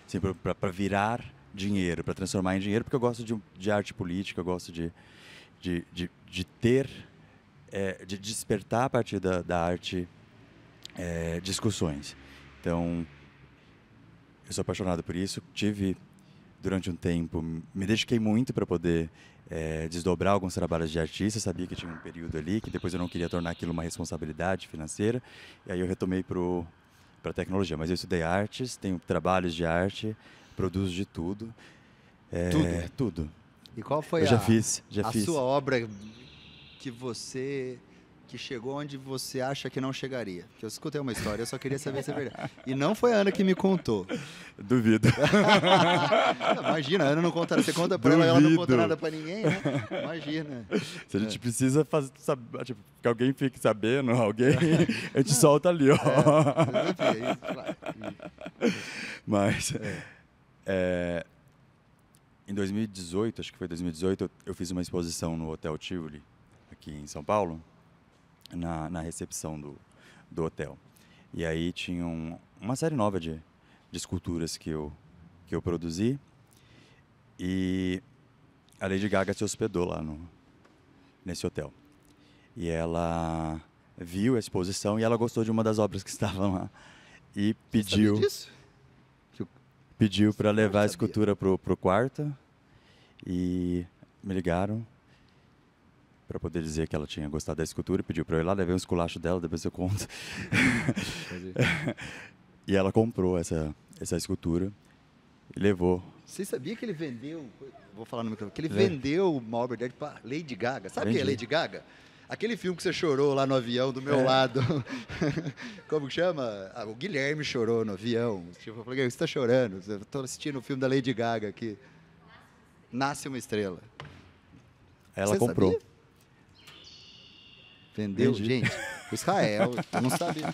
assim, para virar dinheiro, para transformar em dinheiro, porque eu gosto de arte política, eu gosto de despertar a partir da arte discussões. Então, eu sou apaixonado por isso. Tive, durante um tempo, me dediquei muito para poder desdobrar alguns trabalhos de artista. Sabia que tinha um período ali, que depois eu não queria tornar aquilo uma responsabilidade financeira. E aí eu retomei para a tecnologia. Mas eu estudei artes, tenho trabalhos de arte, produzo de tudo. Tudo? Tudo. E qual foi a sua obra que chegou onde você acha que não chegaria? Porque eu escutei uma história, eu só queria saber se é verdade. E não foi a Ana que me contou. Duvido. Imagina, a Ana não conta, você conta pra ela não conta nada pra ninguém, né? Imagina. Se a gente precisa saber, tipo, que alguém fique sabendo, a gente solta ali, ó. Mas, em 2018, acho que foi 2018, eu fiz uma exposição no Hotel Tivoli, aqui em São Paulo, na recepção do hotel. E aí tinha uma série nova de esculturas que eu produzi, e a Lady Gaga se hospedou lá nesse hotel. E ela viu a exposição e ela gostou de uma das obras que estavam lá e pediu... Pediu para levar a escultura pro quarto e me ligaram para poder dizer que ela tinha gostado da escultura e pediu para eu ir lá, levei um esculacho dela, depois eu conto. E ela comprou essa escultura e levou. Você sabia que ele vendeu, vou falar no microfone, que ele vendeu uma obra dele para Lady Gaga? Sabe quem é Lady Gaga? Aquele filme que você chorou lá no avião do meu lado. Como chama? O Guilherme chorou no avião. Tipo, eu falei, você está chorando? Eu estou assistindo o filme da Lady Gaga aqui. Nasce uma Estrela. Ela você comprou. Sabia? Vendeu, gente. O Israel, eu não sabia.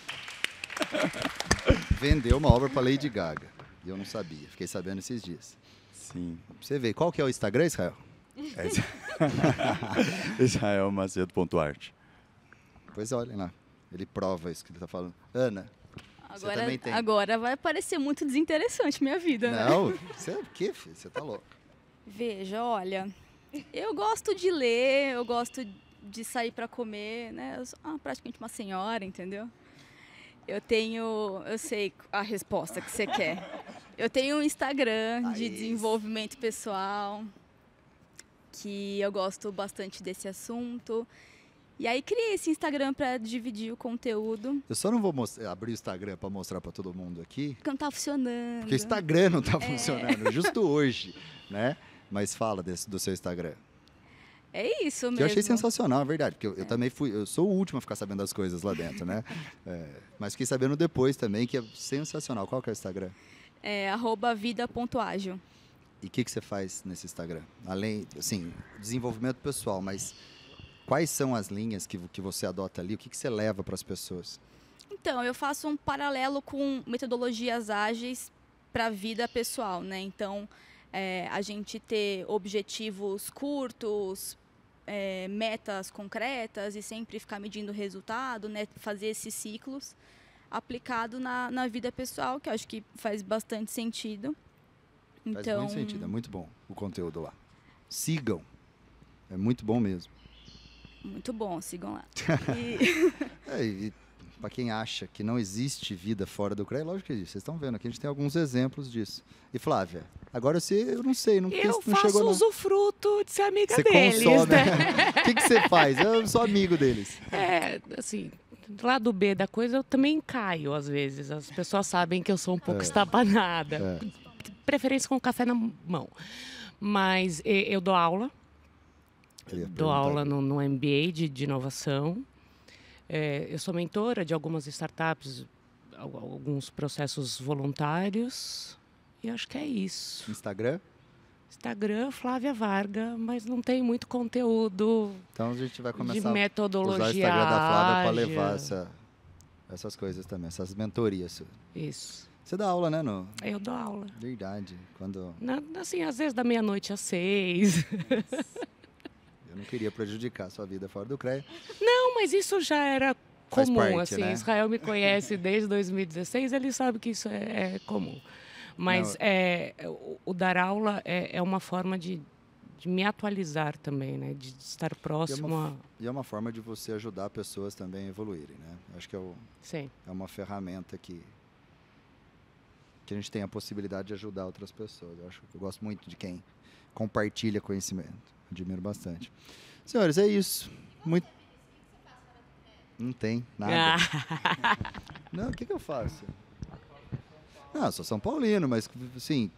Vendeu uma obra para Lady Gaga. E eu não sabia. Fiquei sabendo esses dias. Sim. Você vê, qual que é o Instagram, Israel? israelmacedo.art. Pois olhem lá, ele prova isso que ele está falando. Ana, você também tem. Agora vai parecer muito desinteressante minha vida, né? Não, você é o quê, filho? Você tá louco. Veja, olha, eu gosto de ler, eu gosto de sair para comer, né? Eu sou praticamente uma senhora, entendeu? Eu sei a resposta que você quer. Eu tenho um Instagram de desenvolvimento pessoal, que eu gosto bastante desse assunto. E aí criei esse Instagram para dividir o conteúdo. Eu só não vou abrir o Instagram para mostrar para todo mundo aqui. Porque não tá funcionando. Porque o Instagram não tá funcionando, justo hoje, né? Mas fala do seu Instagram. É isso mesmo. Que eu achei sensacional, é verdade. Porque eu também eu sou o último a ficar sabendo das coisas lá dentro, né? Mas fiquei sabendo depois também, que é sensacional. Qual que é o Instagram? @vida.ágil. E o que você faz nesse Instagram? Além, assim, desenvolvimento pessoal, mas quais são as linhas que você adota ali? O que você leva para as pessoas? Então, eu faço um paralelo com metodologias ágeis para a vida pessoal, né? Então, a gente ter objetivos curtos, metas concretas e sempre ficar medindo o resultado, né? Fazer esses ciclos aplicado na vida pessoal, que eu acho que faz bastante sentido. Faz muito sentido, é muito bom o conteúdo lá. Sigam, é muito bom mesmo. Muito bom, sigam lá. E para quem acha que não existe vida fora do CREA, lógico que existe. Vocês estão vendo aqui, a gente tem alguns exemplos disso. E Flávia, agora eu não sei, não faço chegou usufruto de ser amiga você deles. Consome, né? O que você faz? Eu sou amigo deles. Assim, do lado B da coisa eu também caio às vezes. As pessoas sabem que eu sou um pouco estabanada. Preferência com café na mão. Mas eu dou aula. Dou aula no MBA de inovação. Eu sou mentora de algumas startups, alguns processos voluntários. E acho que é isso. Instagram, Flávia Varga, mas não tem muito conteúdo. Então a gente vai começar de metodologia a usar o Instagram da Flávia para levar essas coisas também, essas mentorias. Isso. Você dá aula, né? Eu dou aula. Verdade. Assim, às vezes da meia-noite às 6. Eu não queria prejudicar a sua vida fora do CREA. Não, mas isso já era comum. Faz parte, assim, né? Israel me conhece desde 2016, ele sabe que isso é comum. Mas o dar aula é uma forma de me atualizar também, né? De estar próximo E é uma forma de você ajudar pessoas também a evoluírem, né? Acho que Sim. É uma ferramenta que a gente tem a possibilidade de ajudar outras pessoas. Eu gosto muito de quem compartilha conhecimento. Admiro bastante. Senhores, é isso. Não tem nada. Não, o que eu faço? Não, eu sou São Paulino, mas assim,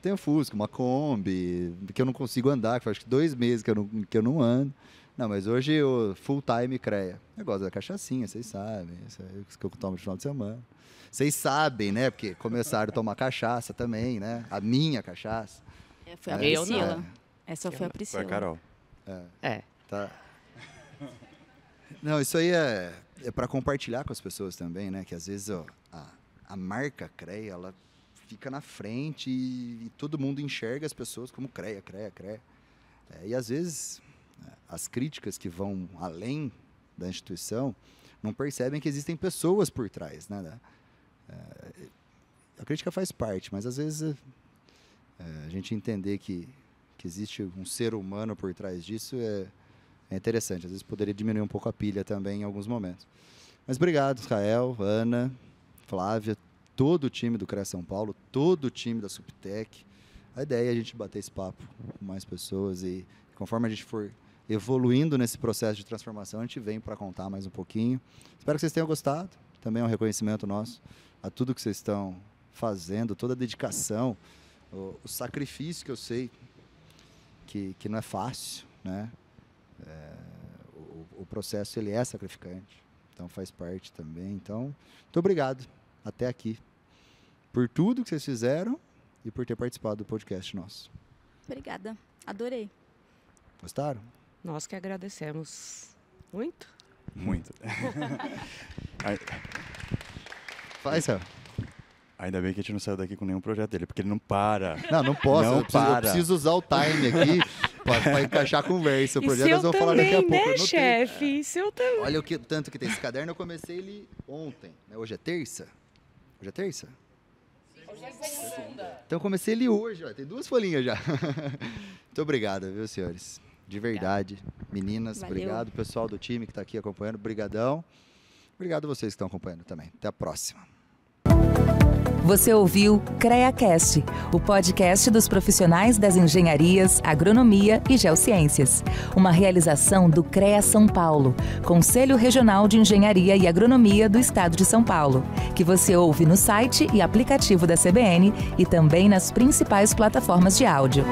tenho Fusca, uma Kombi, que eu não consigo andar, que faz 2 meses que eu não ando. Não, mas hoje eu full time CREA. Eu gosto da cachaçinha, vocês sabem. Isso é isso que eu tomo no final de semana. Vocês sabem, né? Porque começaram a tomar cachaça também, né? A minha cachaça. Foi a Priscila. Essa foi a Priscila. Foi a Carol. Tá. Não, isso aí é para compartilhar com as pessoas também, né? Que às vezes a marca CREA, ela fica na frente e todo mundo enxerga as pessoas como CREA. E às vezes as críticas que vão além da instituição não percebem que existem pessoas por trás, né? A crítica faz parte, mas às vezes a gente entender que existe um ser humano por trás disso é interessante. Às vezes poderia diminuir um pouco a pilha também em alguns momentos. Mas obrigado, Israel, Ana, Flávia, todo o time do CREA São Paulo, todo o time da Subtech. A ideia é a gente bater esse papo com mais pessoas e conforme a gente for evoluindo nesse processo de transformação, a gente vem para contar mais um pouquinho. Espero que vocês tenham gostado. Também é um reconhecimento nosso a tudo que vocês estão fazendo, toda a dedicação, o sacrifício que eu sei que não é fácil, né? O processo ele é sacrificante, então faz parte também. Então, muito obrigado até aqui por tudo que vocês fizeram e por ter participado do podcast nosso. Obrigada, adorei. Gostaram? Nós que agradecemos. Muito? Muito. Faz, Rafa. Ainda bem que a gente não saiu daqui com nenhum projeto dele, porque ele não para. Não posso. Não eu preciso usar o time aqui para encaixar a conversa. O projeto nós vamos falar daqui a pouco. Né, chefe? Isso eu também. Olha tanto que tem esse caderno. Eu comecei ele ontem. Né? Hoje é terça? Hoje é terça? Hoje é segunda. Então eu comecei ele hoje. Ó. Tem 2 folhinhas já. Muito obrigado, viu, senhores? De verdade. Meninas, Valeu. Obrigado. Pessoal do time que está aqui acompanhando, brigadão. Obrigado a vocês que estão acompanhando também. Até a próxima. Você ouviu CREAcast, o podcast dos profissionais das engenharias, agronomia e geociências. Uma realização do CREA São Paulo, Conselho Regional de Engenharia e Agronomia do Estado de São Paulo, que você ouve no site e aplicativo da CBN e também nas principais plataformas de áudio.